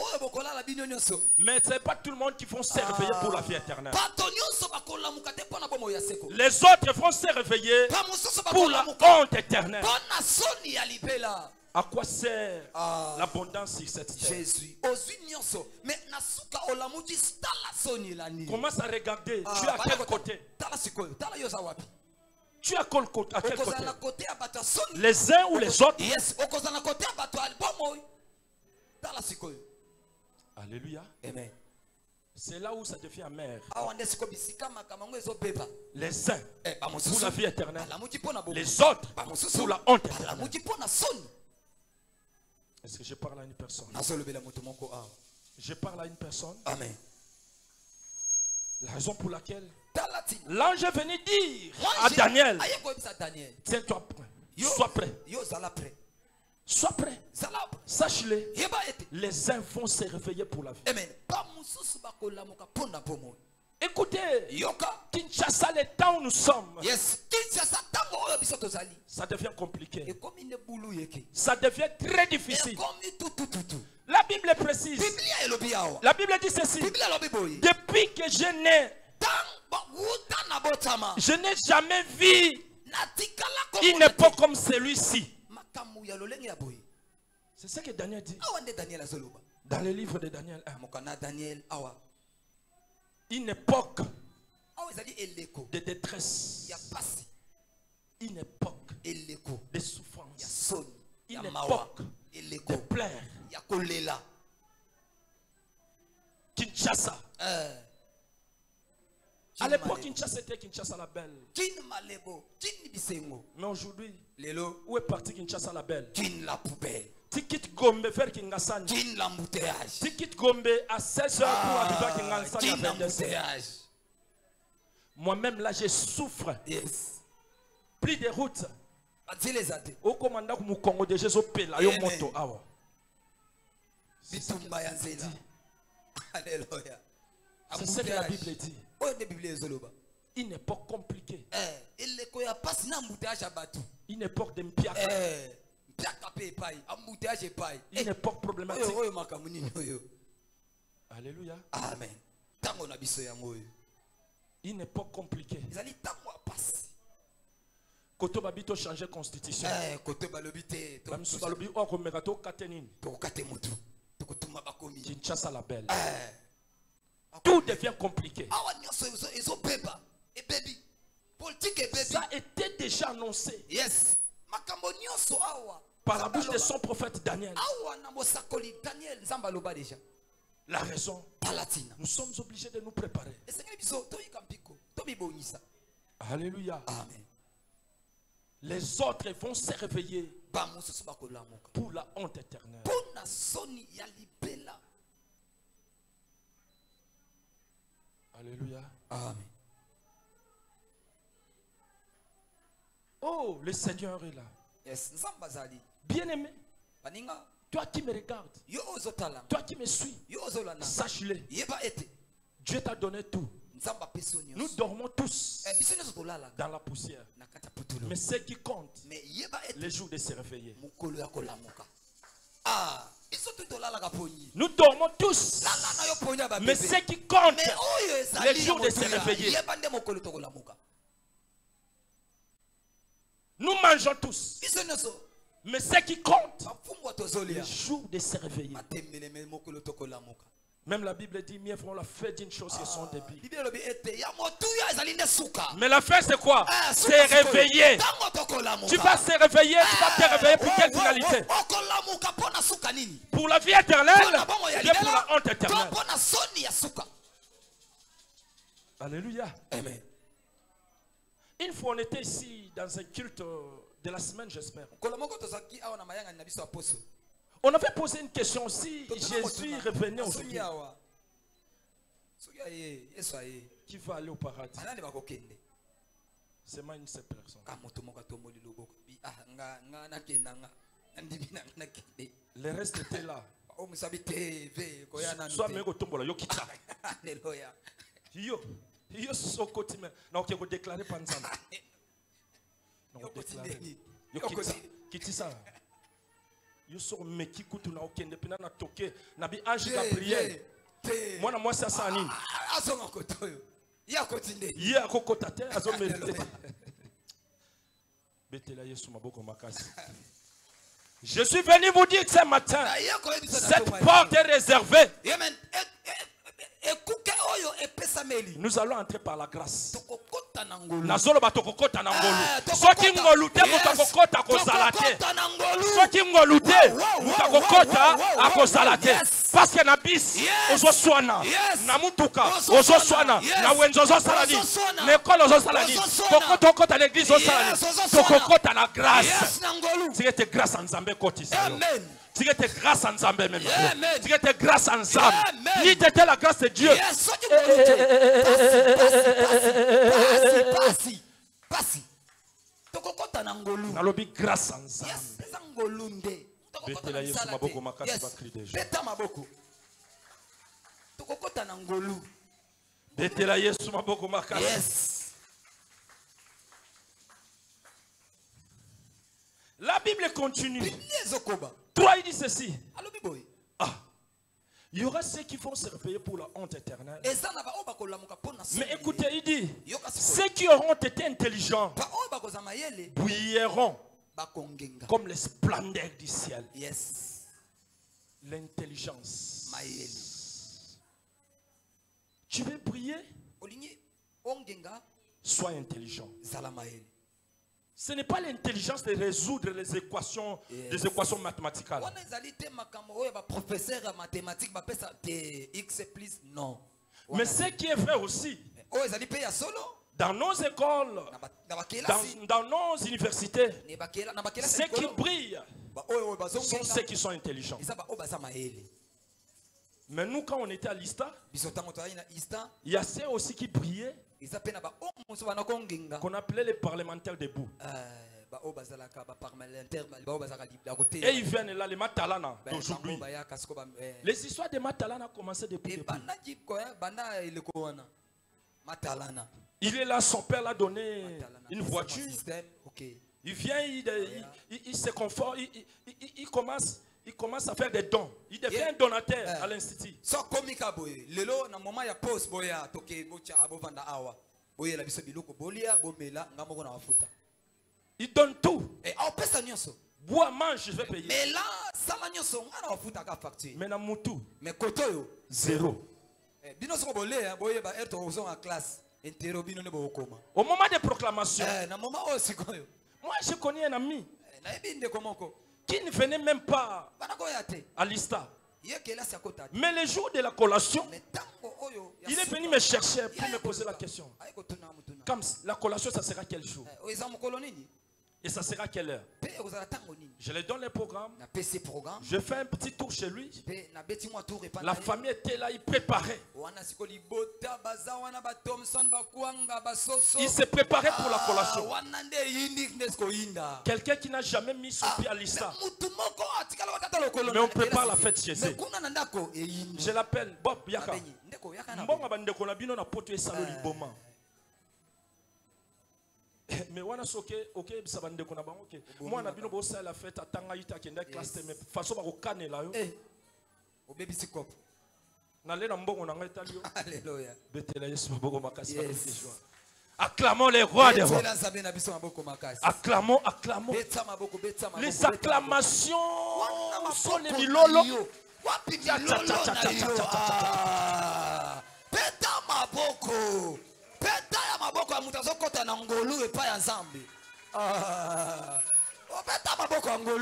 mais ce n'est pas tout le monde qui vont se réveiller pour la vie éternelle. Les autres vont se réveiller pour la honte éternelle. À quoi sert l'abondance sur cette terre? Jésus. Commence à regarder. Tu es à quel côté? Tu es à quel côté? Les uns ou les autres? Alléluia. Amen. C'est là où ça devient amer. Les uns pour la vie éternelle, les autres pour la honte éternelle. Est-ce que je parle à une personne? Je parle à une personne. Amen. La raison pour laquelle l'ange est venu dire à Daniel, tiens-toi prêt. Sois prêt. Sois prêt. Sache-le. Les uns vont se réveiller pour la vie. Écoutez, yoka. Kinshasa, le temps où nous sommes, Yes. Kinshasa tango oyo biso tozali. ça devient compliqué. Ekomi ne bulu yeke. Ça devient très difficile. Ekomi tout. La Bible précise. Biblia elobi awa. La Bible dit ceci. Biblia elobi boyi. Depuis que je n'ai, je n'ai jamais vu une époque comme celui-ci. C'est ce que Daniel dit. Dans le livre de Daniel 1. Une époque de détresse. Une époque de souffrance. Une époque de pleurs. Kinshasa. À l'époque, Kinshasa était Kinshasa la belle. Mais aujourd'hui, où est parti Kinshasa la belle? La poubelle. Tikit Gombe vers Kingasani. Tikit Gombe à 16h pour arriver à Kingasani à 22h. Moi-même là, je souffre. Yes. Pris des routes. Au commandant au Congo de Jésus Pela, yo moto awa. Alléluia. C'est ce que la Bible dit. Une époque compliquée. Une époque de mpiaka. Une époque problématique. Alléluia. Amen. Une époque compliquée. Koto babito changer constitution. Kinshasa la belle. Tout devient compliqué. Ça était déjà annoncé. Yes. Par la bouche de son prophète Daniel. La raison, nous sommes obligés de nous préparer. Alléluia. Amen. Les autres vont se réveiller pour la honte éternelle. Alléluia. Amen. Oh, le Seigneur est là. Yes. Bien-aimé, toi qui me regardes, toi qui me suis, sache-le. Dieu t'a donné tout. Nous dormons tous dans la poussière. Mais ce qui compte, les jours de se réveiller. Nous dormons tous. Mais ce qui compte, les jours de se réveiller. Nous mangeons tous. Mais ce qui compte, les jours de se réveiller. Même la Bible dit, mieux vaut la fête d'une chose que son début. Mais la fête c'est quoi? C'est réveiller. Tu vas se réveiller, tu vas te réveiller pour quelle finalité? Pour la vie éternelle et pour la honte éternelle. Alléluia. Amen. Une fois on était ici dans un culte de la semaine, j'espère. On avait posé une question si Jésus revenait aujourd'hui. Qui va aller au paradis? C'est moi une seule personne. Les restes étaient là. Soit mego tombola yo kita. Yo sokoti me na okeko déclarer panzana. Non déclarer. Yo kita kitisa. Yo so meki kutu na okende pina na toke na bi ange Gabriel. Mwana mwasi asa nini? Azonga kotoyo. Ya kotinde. Ya kokota te azo mérité. Betela Yesu maboko makasi. Je suis venu vous dire ce matin, cette porte est réservée. Nous allons entrer par la grâce. Nazolo batokokota nangolu. Soki ngolute mutokokota kozalate. Soki ngolute mutokokota akozalate. Parce que na bis ozo swana na mutuka ozo swana na wenzo ozo salani. Nekolo ozo salani. Kokota l'église ozo salani. Tokokota na grâce. C'est grâce en Nzambe koti sa. Amen. Tu étais grâce en Nzambe même. Tu étais grâce en Nzambe. Ni t'étais la grâce de Dieu. Passi. Tokokota na ngolu. Nalobi grâce en Nzambe. Yes, ngolunde. Betela Yesu maboko makasi ba cri de joie. Beta maboko. Tokokota na ngolu. Yes. La Bible continue. 3, il dit ceci. Il y aura ceux qui vont se réveiller pour la honte éternelle. Mais écoutez, il dit, ceux qui auront été intelligents brilleront comme les splendeurs du ciel. Yes. L'intelligence. Tu veux briller? Sois intelligent. Ce n'est pas l'intelligence de résoudre les équations, des équations mathématicales. Mais ce qui est vrai aussi, dans nos écoles, dans nos universités, ceux qui brillent sont ceux qui sont intelligents. Mais nous, quand on était à l'ISTA, il y a ceux aussi qui brillaient, qu'on appelait les parlementaires debout. Et ils viennent là, les Matalana d'aujourd'hui. Les histoires de Matalana ont commencé depuis. Il est là, son père l'a donné une voiture. Il vient, il se conforte, il commence à faire des dons. Il devient un donateur à l'institut. Il donne tout. Bois, mange, je vais payer. Mais là, mais dans Moutou, zéro. Au moment des proclamations, moi je connais un ami qui ne venait même pas à l'ISTA. Mais le jour de la collation, il est venu me chercher pour me poser la question. Comme la collation, ça sera quel jour? Et ça sera quelle heure? Je lui donne les programmes. Je fais un petit tour chez lui. La famille était là, il préparait. Il s'est préparé pour la collation. Quelqu'un qui n'a jamais mis son pied à l'ISTA. Mais on prépare la fête chez eux. Je l'appelle Bob Yaka. Mais on a soké, ok, ça va nous connaître. Moi, on a bien bossé la fête à Tangaïta qui est dans la classe, mais façon à reconnaître là. Au baby sikop. N'allez dans bon on a italien. Alléluia. Acclamons les rois des rois. Acclamons, acclamons. Les acclamations sont les milolo.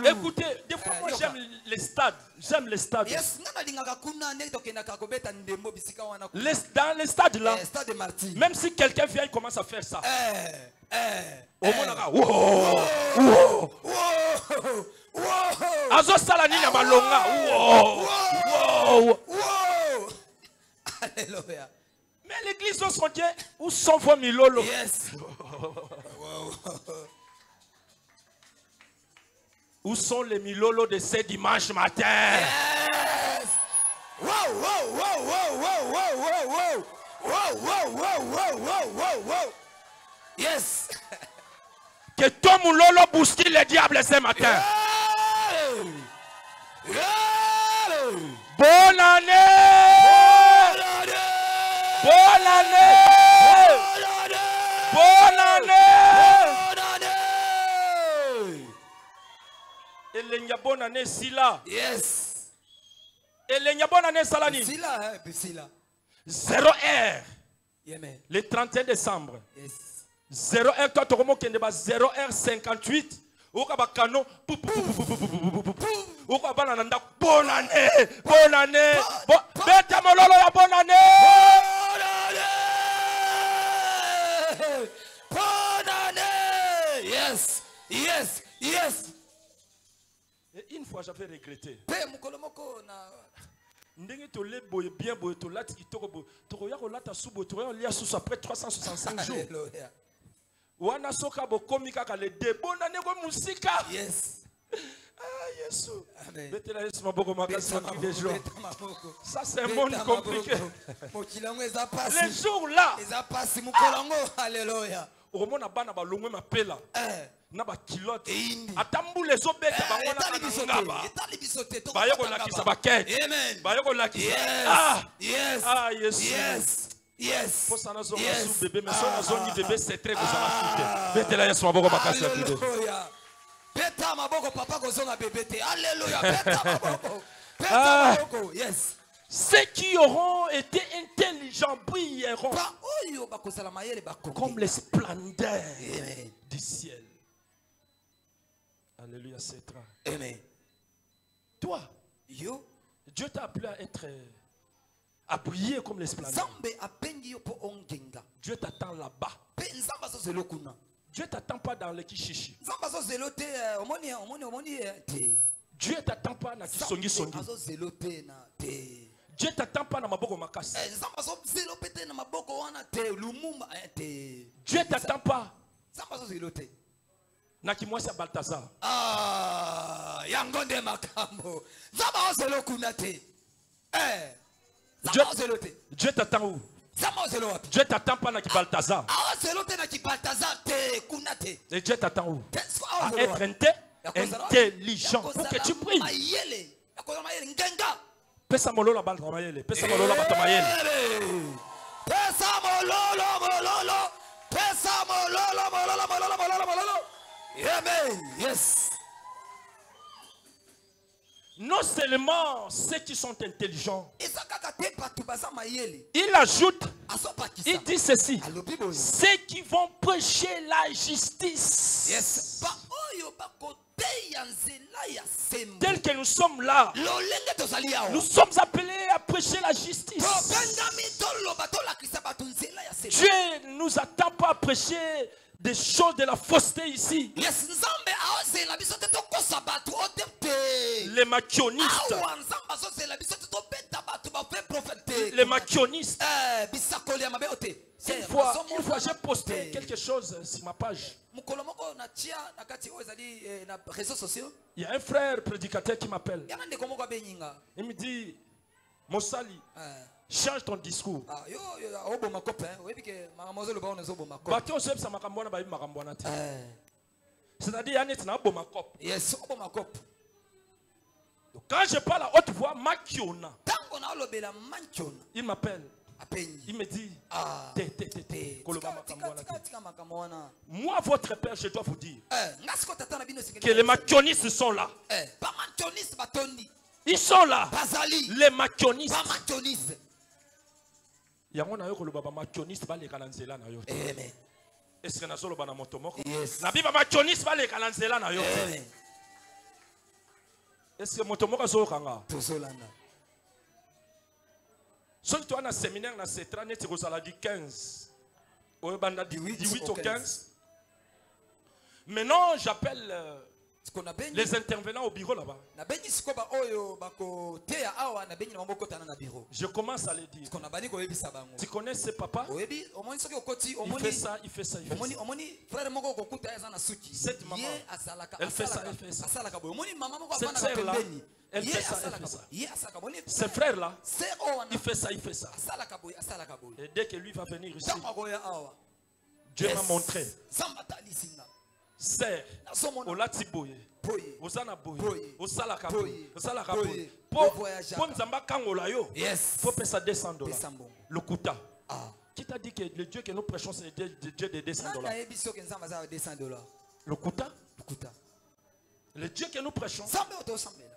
Écoutez, des fois moi j'aime les stades. J'aime les stades. Dans les stades là, même si quelqu'un vient, il commence à faire ça. Au moins, Azo Salani na malonga. Alléluia. Mais l'église au sentier, où sont vos milolo? Yes. Où sont les milolos de ce dimanche matin? Yes. Wow, wow, wow, wow, wow, wow, wow, wow, wow, wow, wow, wow, wow, wow. Yes. Que ton moulolo bouscule le diable ce matin. Bonne année. Bonne année! Bonne année! Et les bonne année Sila. Yes. Et les bonne année Salani. Sila. 0h. Le 31 décembre. Yes. 0h quand on remonte 0h58. Okabakano. Okabananda. Bonne année! Bonne année! Beta mololo ya bonne année! Bonne année! Yes, yes, yes. Et une fois j'avais regretté. Ndenge to le boye bien boye to lati kitoko boye to ya ko lata subo to ya lia susu après 365 jours. Alléluia. Wana soka bo komika ka le de bonne année ko musika. Yes. Ah Ça c'est un monde compliqué. Les jours là. Omona bana balongwe mapela na ba kilote atambu les obeta bango na ngaba baye ko lakisa bakete baye ko lakisa yes pour ça na zo sous bébé mais son zone bébé c'est très que ça va chuter betela yesu maboko bakasi beta maboko papa ko zonga bébé te alléluia beta maboko beta maboko yes. Ceux qui auront été intelligents brilleront comme les splendeurs du ciel. Alléluia, c'est vrai. Amen. Toi, Dieu t'a appelé à briller comme les splendeurs. Dieu t'attend là-bas. Dieu t'attend pas dans les kishishi. Dieu t'attend pas dans les songi. Dieu t'attend pas dans maboko makasi. Dieu t'attend pas. Nakimwasa Balthazar. Yangonde makambo. Dieu t'attend où? Dieu t'attend pas dans Balthazar. Et Dieu t'attend où? À être intelligent pour que tu pries. Pesa mololo balta mayele. Pesa mololo balta mayele. Pesa mololo. Pesa mololo. Amen. Yes. Non seulement ceux qui sont intelligents. Il ajoute. Il dit ceci. Ceux qui vont prêcher la justice. Yes. Tel que nous sommes là, nous sommes appelés à prêcher la justice. Dieu ne nous attend pas à prêcher des choses de la fausseté ici. Les maquionistes. Les maquionistes. Une fois j'ai posté quelque chose sur ma page. Il y a un frère prédicateur qui m'appelle. Il me dit, Mossali, change ton discours. C'est-à-dire, quand je parle à haute voix, Makiona, il m'appelle. Il me dit, moi, votre père, je dois vous dire que les maquionistes sont là. Ils sont là. Les maquionistes. Est-ce que nous avons motomoko? La Bible maquioniste va les calanzela na yo. Est-ce que motomoko zo kanga? Si tu as un séminaire dans cette année, tu as dit 15. Ou 18 ou 15. Maintenant, j'appelle les intervenants au bureau là-bas. Je commence à les dire. Tu connais ce papa? Il fait ça, il fait ça, il fait ça. Cette maman, elle fait ça, elle fait ça. Cette sœur-là, elle fait ça, elle fait ça. Ce frère-là, il fait ça, il fait ça. Et dès que lui va venir ici, Dieu m'a montré. Sœur, Olatiboye, Osanaboye, Osalakaboye, Osalakaboye. Pour Nzamba Kangolayo, il faut payer ça $200. Le Kuta. Qui t'a dit que le Dieu que nous prêchons, c'est le Dieu de $200? Le Kuta. Le Dieu que nous prêchons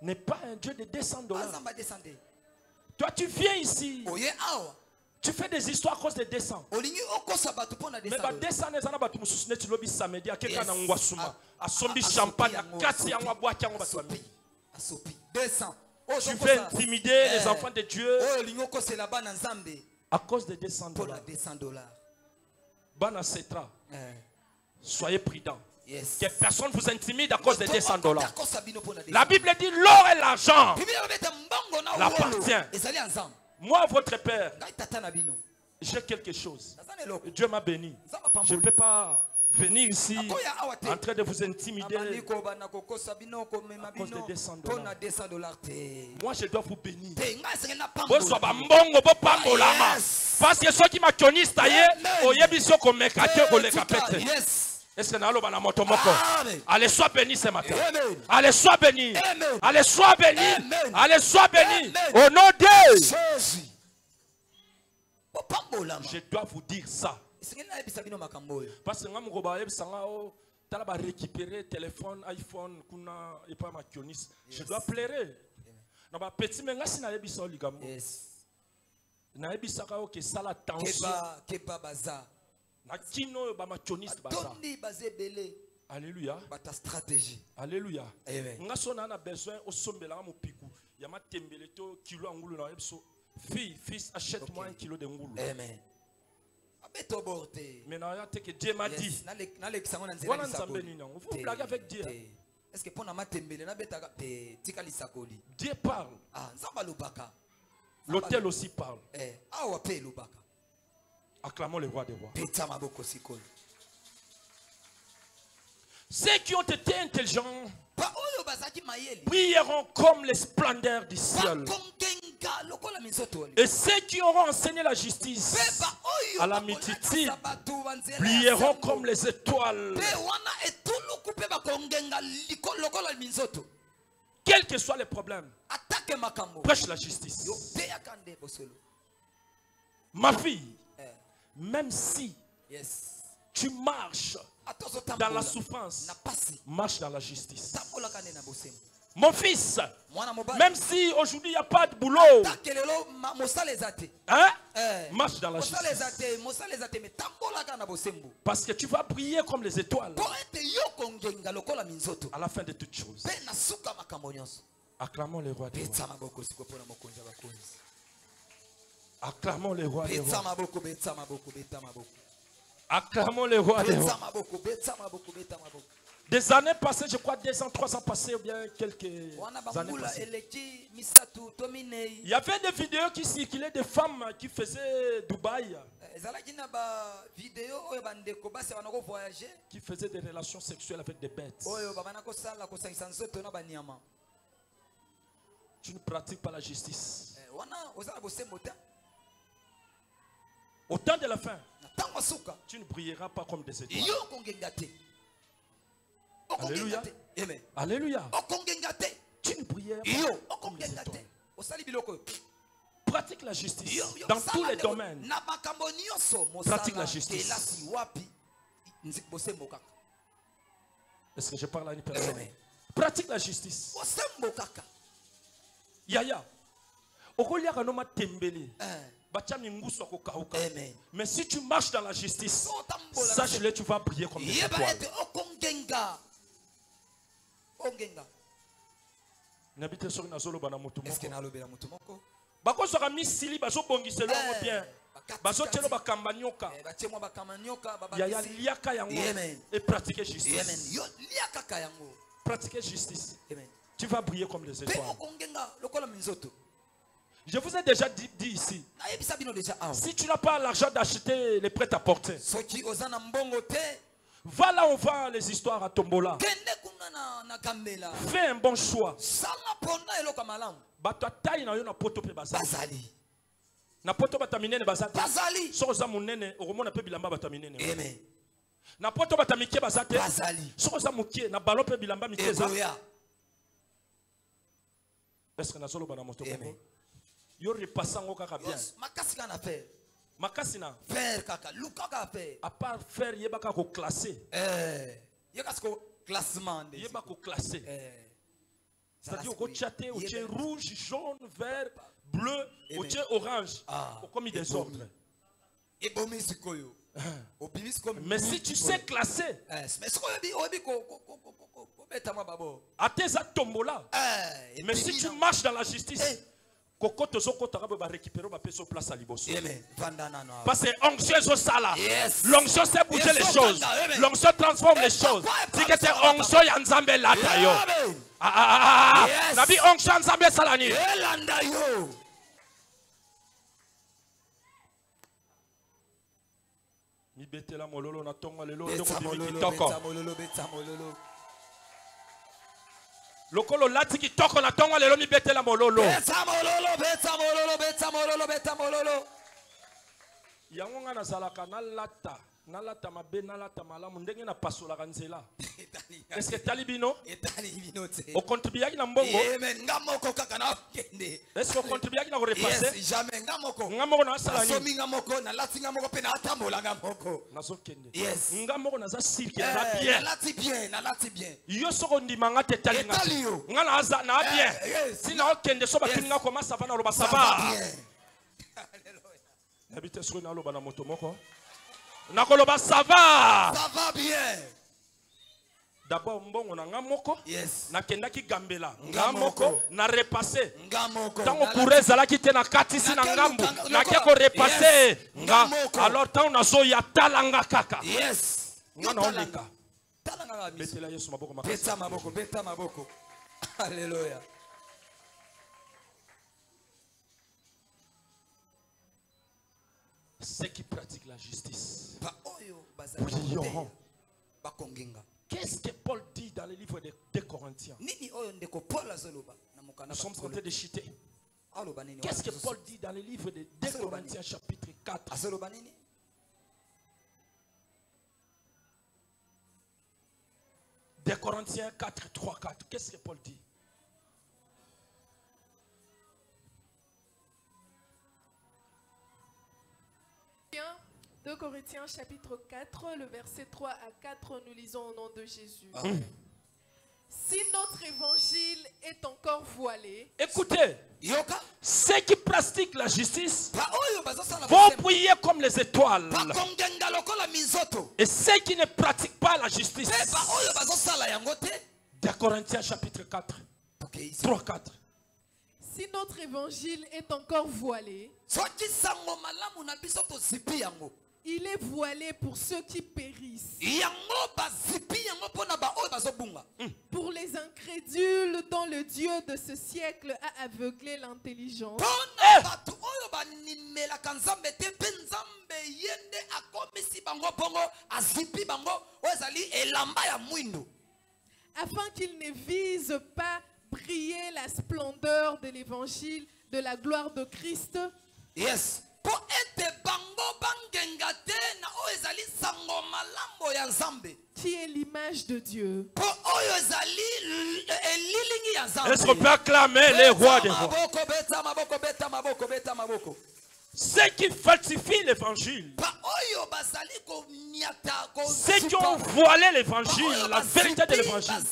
n'est pas un Dieu de $200. Toi, tu viens ici. Tu fais des histoires à cause de 200. Mais 200 les années batu mususu tu lobi samedi à quelqu'un na ngwasuma a sombi champagne à kasi angwa boaki angwa batu. 200. Tu fais intimider les enfants de Dieu à cause de $200. Bana Setra. Soyez prudents. Que personne vous intimide à cause de $200. La Bible dit l'or et l'argent l'appartient. Moi, votre père, j'ai quelque chose. Dieu m'a béni. Je ne peux pas venir ici en train de vous intimider à cause de $200. Moi, je dois vous bénir. Parce que ceux qui m'ont connu, est-ce que allez, sois béni ce matin. Allez, sois béni. Allez, sois béni. Allez, sois béni. Au nom de Jésus. Je dois vous dire ça. Parce que je dois récupérer téléphone, iPhone, je dois pleurer. Alléluia. Stratégie. Alléluia. Fils, achète-moi un kilo de ngoulou. Amen. Maintenant, que Dieu m'a dit. Vous blaguez avec Dieu. Est-ce que pour Dieu parle. L'autel aussi parle. Acclamons le roi des rois. Ceux qui ont été intelligents brilleront comme les splendeurs du ciel. Et ceux qui auront enseigné la justice à la multitude brilleront comme les étoiles. Quels que soient les problèmes, prêche la justice. Ma fille, même si tu marches dans la souffrance, marche dans la justice. Mon fils, même si aujourd'hui il n'y a pas de boulot, hein? Marche dans la justice. Parce que tu vas briller comme les étoiles à la fin de toutes choses. Acclamons le roi des rois. Acclamons le roi des rois. Acclamons le roi des rois. Des années passées, je crois 2 ans, 3 ans passés, ou bien quelques années passées. Il y avait des vidéos qui circulaient de femmes qui faisaient Dubaï, qui faisaient des relations sexuelles avec des bêtes. Tu ne pratiques pas la justice. Au temps de la fin, tu ne brilleras pas comme des étoiles. Alléluia. Amen. Alléluia. Tu ne brilleras pas comme des étoiles. Pratique la justice dans tous les domaines. Pratique la justice. Est-ce que je parle à une personne? Pratique la justice. Yaya. Mais si tu marches dans la justice, sache-le, tu vas briller comme des étoiles. N'habitez sur une azolo bana mutu moko. Bako sera misili bazo bongiselo bien. Bazo telo bakambanyoka. Ya liaka yango et pratiquer justice. Pratiquer justice. Tu vas briller comme les étoiles. Je vous ai déjà dit ici, si tu n'as pas l'argent d'acheter les prêt-à-porter, va là où on vend les histoires à Tombola. Fais un bon choix. Na poto bataminene bazate. Soza munene oromona pe bilamba bataminene. Amen. Na poto batamike bazate. Soza mukie na balo pe bilamba mikeza. Est-ce que na solo bana moto ko? Yo repassango kaka bien. Makasi kana faire. Makasi na faire kaka, luka kaka faire. À part faire yeba ko classer. Yeba ko classement. Yeba ko classer. C'est-à-dire au chaté, au tien rouge, jaune, vert, bleu, au tien orange, au commis des ordres. Mais si tu sais classer, à tes atombola, mais si tu marches dans la justice, parce que l'onction au sala, l'onction sait bouger les choses, l'onction transforme les choses. Si que c'est onction yanzambe la tayo. Nabi onction yanzambe salani. Betela mololo na tonga lelo Beta ndoko mololo, kitoko. beta mololo, beta mololo. Lokolo lati kitoko na tonga lelo mi betela mololo. Beta mololo, beta mololo, beta mololo, beta mololo. Yango nga na zalaka na lata. Na lata mabe na lata malamu ndenge na pasola kanzela. Est-ce que talibino? O contribuer na mbongo? Amen. Ngamoko kaka na kende. Est-ce que contribuer na ko repasser? Yes, jamais ngamoko. Ngamoko na sala ni. Somi ngamoko na lati ngamoko pe na atambola ngamoko. Na so kende. Yes. Ngamoko na za sirke na bien. Na lati bien, na lati bien. Yo soko ndima nga te talinga. Etalio. Nga na aza na bien. Yes. Sina o kende so ba kinga ko masava na loba Ça sava. va bien. Alléluia. Habite so na loba na moto moko. Nakoloba ça va. Ça va bien. D'abord mbongo na ngamoko. Yes. Nakendaki gambela. Ngamoko. Ngamoko na repasser. Ngamoko. Tango kureza la kite na katisi na ngambu. Na keko repasser. Ngamoko. Alors tant na so ya talanga kaka. Yes. Nga na oleka. Talanga nga biso. Betela Yesu maboko makasi. Beta maboko, beta maboko. Alléluia. Ceux qui pratiquent la justice. Prions. Qu'est-ce que Paul dit dans le livre de 2 Corinthiens? Nous sommes en train de chuter. Qu'est-ce que Paul dit dans le livre de 2 Corinthiens chapitre 4? 2 Corinthiens 4, 3, 4. Qu'est-ce que Paul dit? Bien, 2 Corinthiens chapitre 4, le verset 3 à 4, nous lisons au nom de Jésus. Si notre évangile est encore voilé, écoutez, ceux qui pratiquent la justice vont briller comme les étoiles. Et ceux qui ne pratiquent pas la justice, 2 Corinthiens chapitre 4, 3, 4. Si notre évangile est encore voilé, il est voilé pour ceux qui périssent, pour les incrédules dont le Dieu de ce siècle a aveuglé l'intelligence, afin qu'ils ne visent pas briller la splendeur de l'évangile de la gloire de Christ. Yes. Qui est l'image de Dieu. Est-ce qu'on peut acclamer les rois des rois? Ceux qui falsifient l'évangile, ceux qui ont voilé l'évangile, la vérité de l'évangile,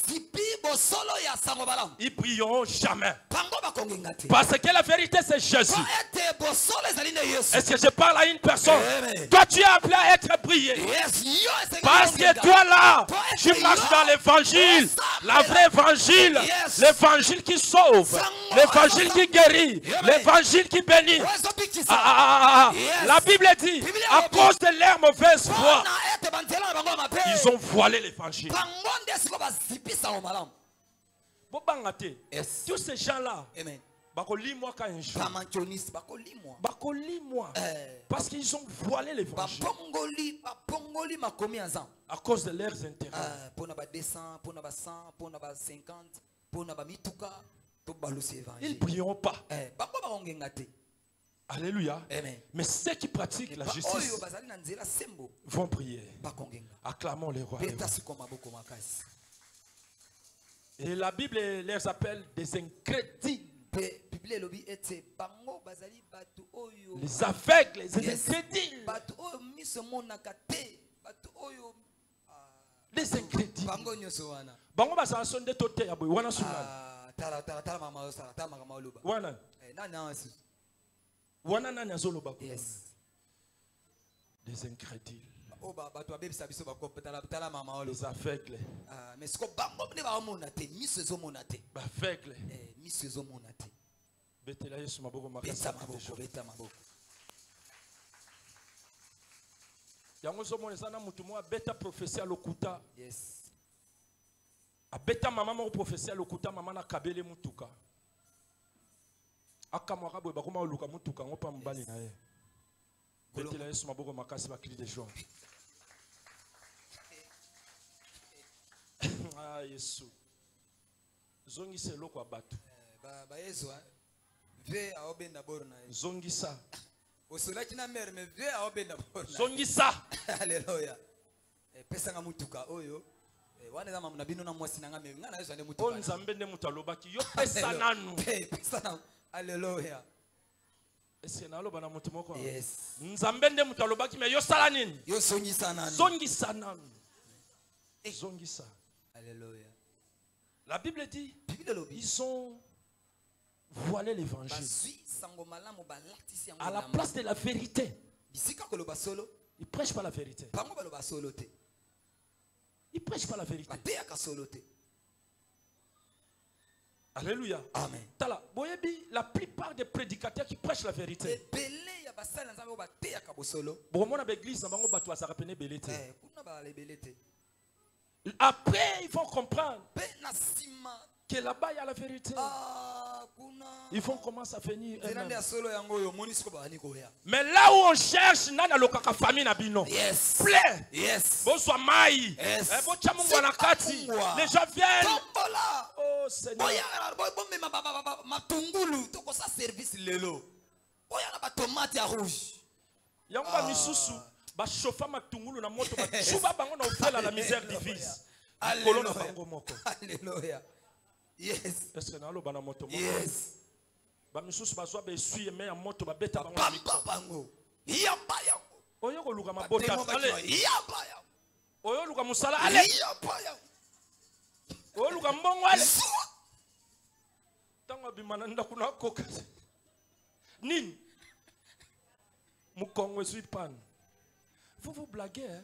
ils brilleront jamais. Parce que la vérité c'est Jésus. Est-ce que je parle à une personne? Toi tu es appelé à être brillé. Parce que toi là, tu marches dans l'évangile, la vraie évangile, l'évangile qui sauve, l'évangile qui guérit, l'évangile qui bénit. La Bible dit, à cause de leur mauvaise foi, ils ont voilé l'évangile. Tous ces gens-là, parce qu'ils ont voilé l'évangile à cause de leurs intérêts. Ils ne brilleront pas. Alléluia. Amen. Mais ceux qui pratiquent la justice vont prier. Acclamons les rois. Et la Bible les appelle des incrédules. Les aveugles, les incrédules. Les incrédules. Bango basa sonde tote ya boy wana sunana. Wana. Wana nani azoloba. Yes. Des incrédules. Les aveugles. Aveugles. Betela Yesu maboko makasi. Yango somo ezana mutu mo abeta prophétie lokuta. Yes. Abeta mama mo prophétie lokuta mama na kabele mutuka. Akamwa kabwe bakoma oluka mutuka ngopa mbali na ye. Betela Yesu maboko makasi ba cri de joie. Ah, Yesu. Zongisa eloko ya bato. Ba Yesu ve aobenda borna. Zongisa. Osolaki na mer me ve aobenda borna. Zongisa. Alléluia. Pesa nga mutuka oyo. Wana zama mna bino na mwasi nanga me ngana Yesu ande mutuka. On nzambe nde mutalobaki yo pesa nanu. Pesa na. Alléluia. Est-ce que naloba na mutu moko? Yes. Nzambe nde mutalobaki me yo sala nini? Yo zongisa nanu. Zongisa nanu. Zongisa. Alléluia. La Bible dit ils ont voilé l'évangile à la place de la vérité. Ils prêchent pas la vérité. Ils prêchent pas la vérité. Alléluia. Amen. La plupart des prédicateurs qui prêchent la vérité. Après, ils vont comprendre que là-bas, il y a la vérité. Ils vont commencer à venir eux-mêmes. Mais là où on cherche, il y a la famille. Yes. Plaît. Yes. Bonsoir, Maï. Yes. Les gens viennent. Oh Seigneur. Il y a un chauffer matungulu na moto ba chuba bango na ofela la misère divise. Alléluia. Yes. Est-ce que na lo bana moto mo? Yes. Ba misusu bazwa be suye me ya moto ba beta bango bango. Yamba yango. Oyo ko luka mabota. Allez. Yamba yango. Oyo luka musala ale. Yamba yango. Oyo luka mbongo ale. Tango bimana ndakuna koka. Nini? Mukongo suis pan. Vous vous blaguez, hein?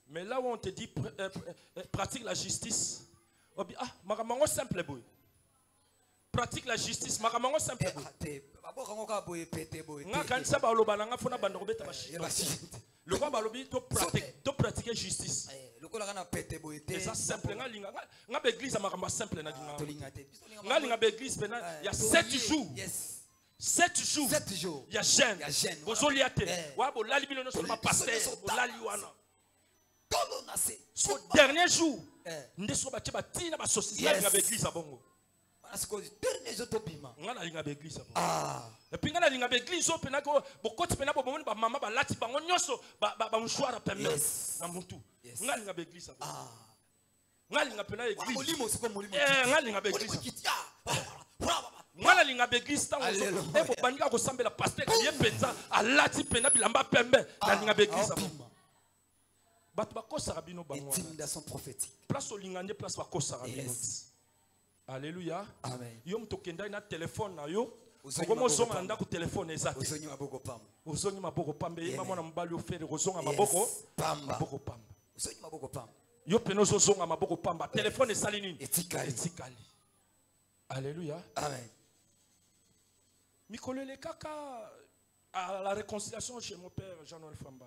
Mais là où on te dit pratique la justice, on dit ah, maramango simple boy. Pratique la justice, maramango simple boy. Nga kanisa ba loba nga fona bando robeta bashi. Le roi ba lobi to pratiquer justice. Et ça simple nga linga nga be église maramba simple na linga. Nga linga be église pena il y a 7 jours. 7 jours. Il y a jeûne. Au dernier jour, et puis ngala linga beglise tango ebo bandika ko sambela pasteur ye penza alati pena bilamba pembe na linga beglise bat ba ko sarabino bango intimidation prophétique place o lingande place ba ko sarabino. Alléluia. Amen. Yo mtokenda na téléphone na yo komo zonga ndako téléphone ezate ozonyi maboko pamba ozonyi maboko pamba ye mama na mbali o fere kozonga maboko pamba ozonyi maboko pamba yo pena ozonga maboko pamba téléphone esali nini etikali. Alléluia. Amen. Mikolele kaka à la réconciliation chez mon père Jean-Noël Famba.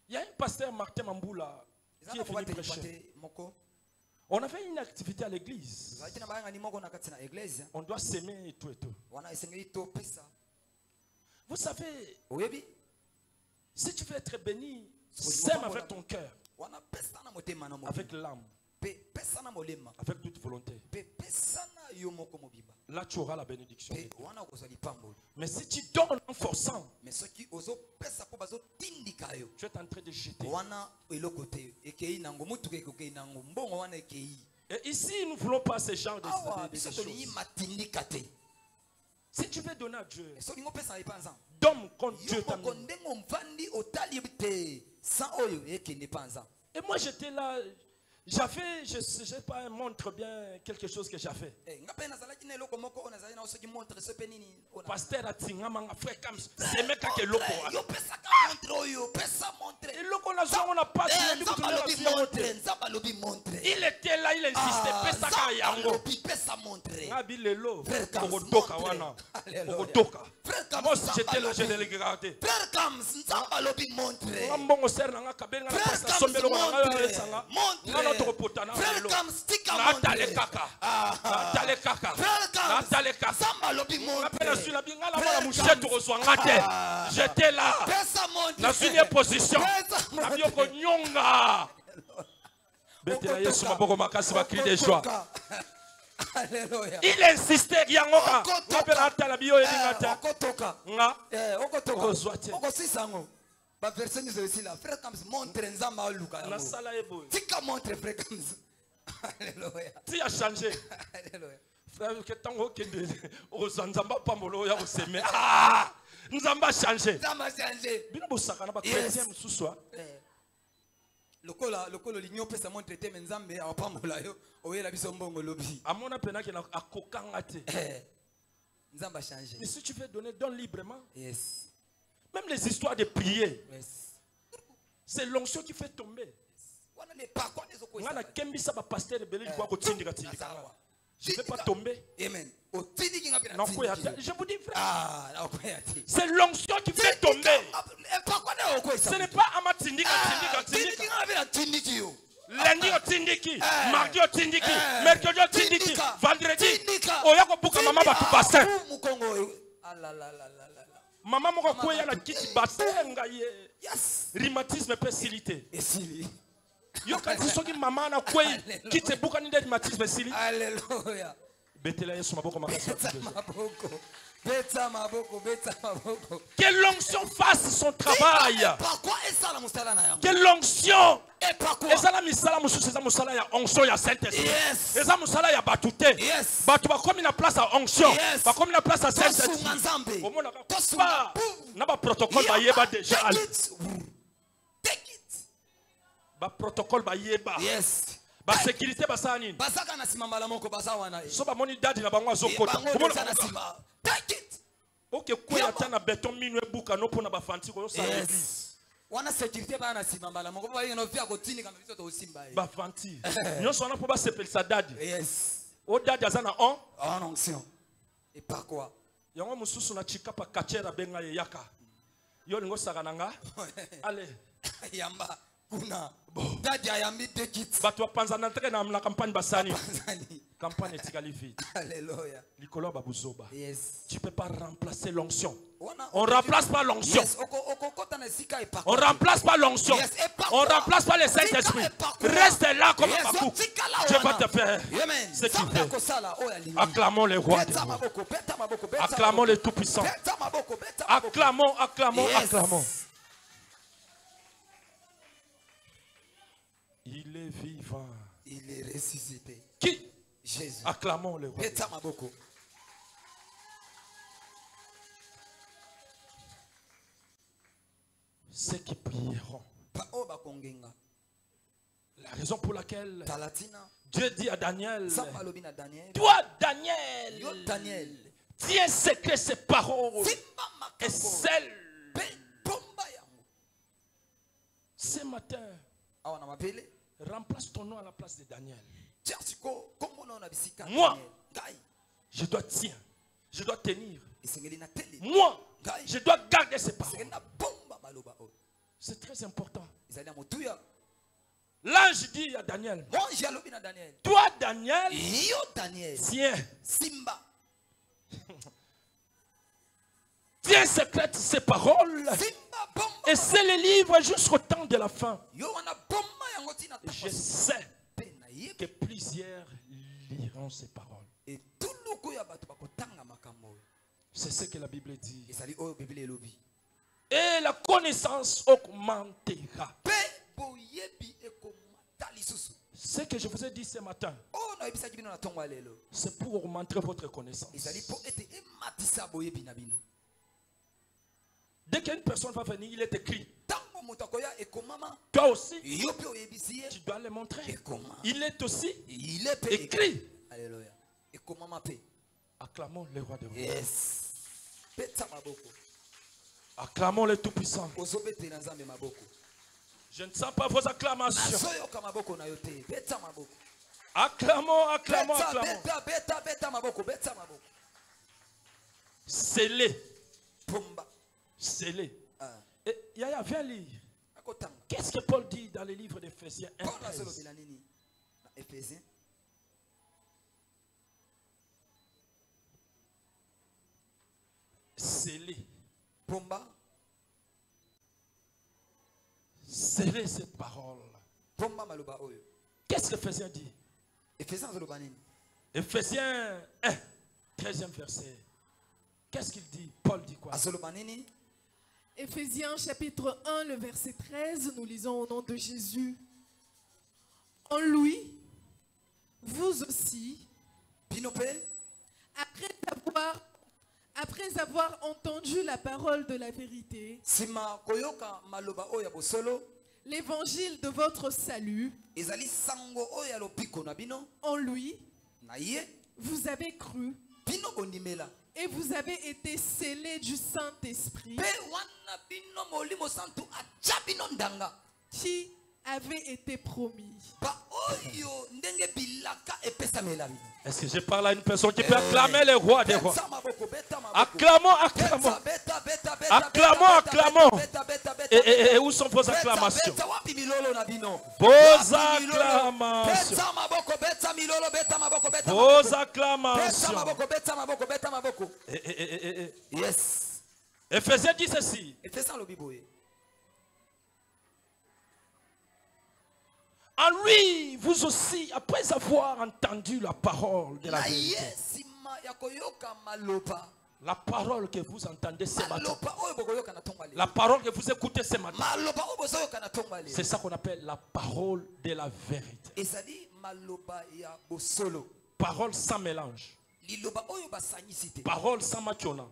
Il y a un pasteur Martin Mamboula qui est venu prêcher. On avait une activité à l'église. On doit s'aimer et tout et tout. Vous savez, si tu veux être béni, sème avec ton cœur, avec l'âme, avec toute volonté. Là tu auras la bénédiction. Mais si tu donnes en forçant, tu es en train de jeter. Et ici nous ne voulons pas ce genre de choses. Si tu veux donner à Dieu, donne comme Dieu t'a mis. Et moi j'étais là. J'avais, je sais pas, montre bien quelque chose que j'ai fait. Pasteur Atingama, frère Kams, c'est mec qui est loco. Et loco, on n'a pas il était là, il insistait. Pesaka yango. Ngabi lelo. Ogotoka wana. Ogotoka. Moi j'étais là, je l'ai regardé. Frère Kams, nzamba lobi montre. Ngambongo ser nanga kabela na pasta sombelo nganga sanga. Frère Kams, stika montre. Natale kaka. Natale kaka. Frère Kams, Natale kaka. nzamba lobi montre. Appelle sur la bien J'étais là. Dans une position. Il insistait. Tu as changé. Frère, que tant que nous avons changé. Mais si tu veux donner, donne librement. Même les histoires de prier. C'est l'onction qui fait tomber. Je ne vais pas tomber. Amen. Je vous dis, frère, c'est l'onction qui fait tomber. Ce n'est pas Amatindika. Lundi au Tindiki, mardi au Tindiki, mercredi au Tindiki, vendredi, Oyako Buka Mama Batu Bassin. Maman moko kwea na kiti bassin ngaye. Rhumatisme pessilité. Yo kanti soki mama na kwea kiti buka ni rhumatisme sili. Alléluia. Betela Yesu maboko makasi. Beta maboko. Que l'onction fasse son travail. Que l'onction. Ezala misala mususu eza musala ya onction ya Saint-Esprit. Eza musala ya batute. Batu bakomi na place ya onction. Bakomi na place ya Saint-Esprit. Omona ka na ba protocole ba yeba déjà. Take it. Ba protocole ba yeba. Ba sécurité ba sani. Basaka na simamba la moko basawana. So ba moni dadi na bango azokota. Take it. Ok, quoi ya tana béton minwe buka no pona ba fanti ko sa l'église. Wana sécurité ba na simamba la moko ba yeno via ko tini kama biso to simba. Ba fanti. Nyo so na po ba sepelisa dadi. O dadi azana en onction. Et par quoi? Yango mususu na chika pa kachera benga ye yaka. Yo lingo sakananga. Allez. Yamba. Kuna dadi ayambi tekit bato wapanza na teke na la campagne basani campagne etikali vite. Alléluia. Likolo babuzoba. Yes. Tu peux pas remplacer l'onction. On remplace pas l'onction. On remplace pas l'onction. On remplace pas le Saint-Esprit. Reste là comme un babou. Dieu va te faire ce qu'il veut. Acclamons le roi des rois. Acclamons le tout-puissant. Acclamons. Il est vivant. Il est ressuscité. Qui? Jésus. Acclamons le roi. Ceux qui prieront. La raison pour laquelle Dieu dit à Daniel, toi Daniel, tiens secret ces paroles et celles. Ce matin, remplace ton nom à la place de Daniel. Moi, je dois tenir. Moi, je dois garder ces paroles. C'est très important. L'ange dit à Daniel, toi Daniel, tiens. Tiens secrète ces paroles et c'est les livres jusqu'au temps de la fin. Je sais que plusieurs liront ces paroles. C'est ce que la Bible dit. Et la connaissance augmentera. Ce que je vous ai dit ce matin, c'est pour augmenter votre connaissance. Dès qu'une personne va venir, il est écrit. Toi aussi, tu dois le montrer. Il est aussi écrit. Alléluia. Acclamons le roi des rois. Acclamons le tout-puissant. Je ne sens pas vos acclamations. Acclamons. Scellé. Et Yaya, viens lire. Qu'est-ce que Paul dit dans le livre d'Éphésiens 1:13? sceller. Pomba. Sceller cette parole. Pomba maloba oyo. Qu'est-ce que Éphésiens dit? Éphésiens zoloba nini? Éphésiens 1, 13e verset. Qu'est-ce qu'il dit? Paul dit quoi? Azoloba nini? Éphésiens chapitre 1, le verset 13, nous lisons au nom de Jésus. En lui, vous aussi, après avoir entendu la parole de la vérité, l'évangile de votre salut, en lui, vous avez cru et vous avez été scellés du Saint-Esprit qui avait été promis. Est-ce que je parle à une personne qui peut acclamer les rois des rois? Acclamons, acclamons. Acclamons, acclamons. Et où sont vos acclamations? Vos acclamations. Vos acclamations. Yes. Éphésiens dit ceci. En lui, vous aussi, après avoir entendu la parole de la vérité, la parole que vous entendez ce matin, la parole que vous écoutez ce matin, c'est ça qu'on appelle la parole de la vérité. Parole sans mélange. Parole sans machona.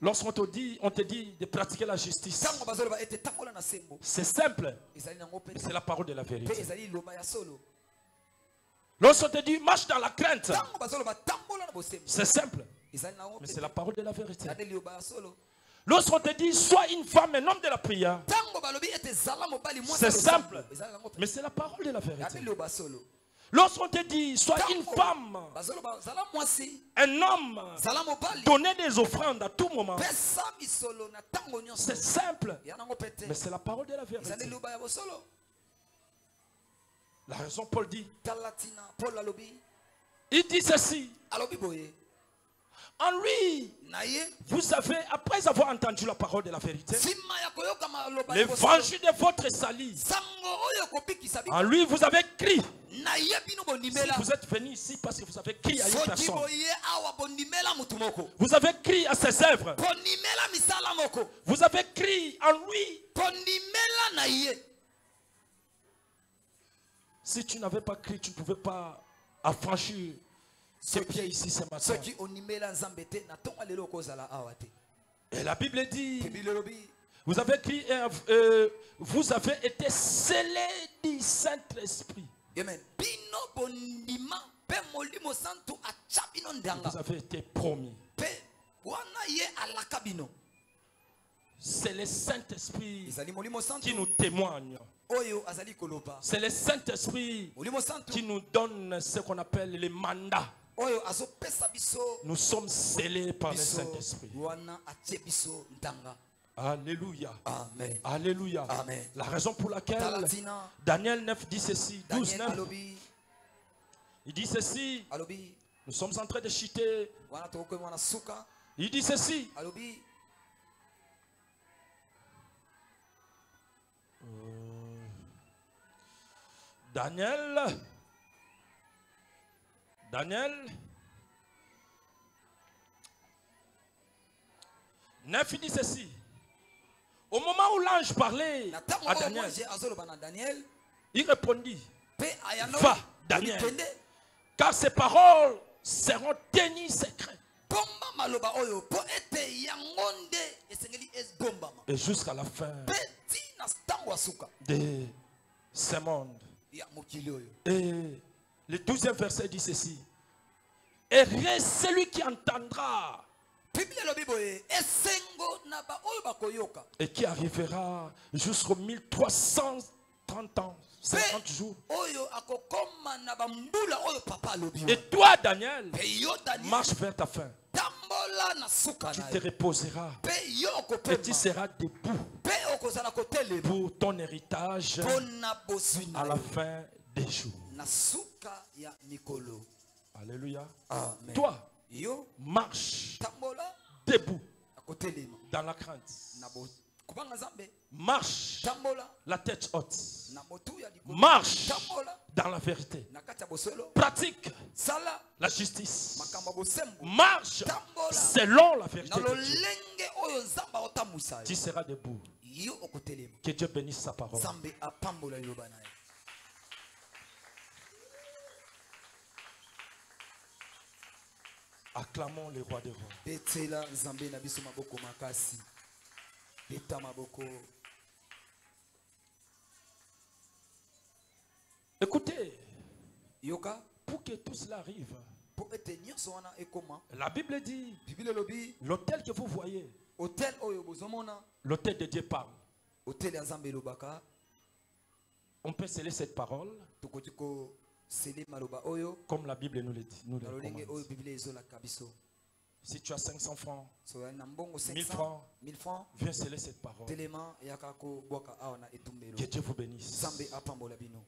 Lorsqu'on te dit de pratiquer la justice, c'est simple, mais c'est la parole de la vérité. Lorsqu'on te dit marche dans la crainte, c'est simple, mais c'est la parole de la vérité. Lorsqu'on te dit sois une femme, un homme de la prière, c'est simple, mais c'est la parole de la vérité. Lorsqu'on te dit sois une femme, un homme, donner des offrandes à tout moment, c'est simple, mais c'est la parole de la vérité. La raison, Paul dit, il dit ceci. En lui, vous avez, après avoir entendu la parole de la vérité, l'évangile de votre salut, en lui vous avez crié. Si vous êtes venu ici parce que vous avez crié à une personne, vous avez crié à ses œuvres, vous avez crié en lui. Si tu n'avais pas crié, tu ne pouvais pas affranchir tes pieds ici ce matin. Et la Bible dit, vous avez crié, vous avez été scellés du Saint-Esprit. Vous avez été promis. C'est le Saint-Esprit qui nous témoigne. C'est le Saint-Esprit qui nous donne ce qu'on appelle les mandats. Nous sommes scellés par le Saint-Esprit. Alléluia. Amen. Alléluia. Amen. La raison pour laquelle Daniel 9 dit ceci, 12, 9. Il dit ceci. Nous sommes en train de chuter. Il dit ceci. Daniel 9, il dit ceci. Au moment où l'ange parlait à Daniel, il répondit, va Daniel, car ces paroles seront tenues secrètes. Et jusqu'à la fin de ce monde. Et le 12e verset dit ceci. Et celui qui entendra et qui arrivera jusqu'aux 1330 ans, 50 jours. Et toi, Daniel, marche vers ta fin. Tu te reposeras et tu seras debout pour ton héritage à la fin des jours. Alléluia. Amen. Toi, Yo marche tambola debout akotelema dans la crainte. nabo kubanga zambe Marche tambola la tête haute. na motu ya likolo Marche tambola dans la vérité. na kati ya bosolo Pratique sala la justice. makambo bosembo Marche tambola selon la vérité na de Dieu. lolenge oyo nzamba otamusa Tu seras debout. yo okotelema Que Dieu bénisse sa parole. zambe apambola liloba na ye. Acclamons le roi des rois. betela nzambe na biso maboko makasi beta maboko. Écoutez, Yoka pour que tout cela arrive, po ete nyonso wana ekoma la Bible dit, bibile lobi l'autel que vous voyez, hotel oyo bozomona l'autel de Dieu parle. hotel ya nzambe elobaka On peut sceller cette parole tokoki kosele maloba oyo comme la Bible nous le dit. Nous na le lolenge oyo recommande. bibile ezolaka biso. Si tu as 500 francs, soyali na mbongo 1000 500 francs, 1000 francs viens sceller cette parole. telema eyaka kobwaka awa na etumbelo Que Dieu vous bénisse. nzambe apambola bino.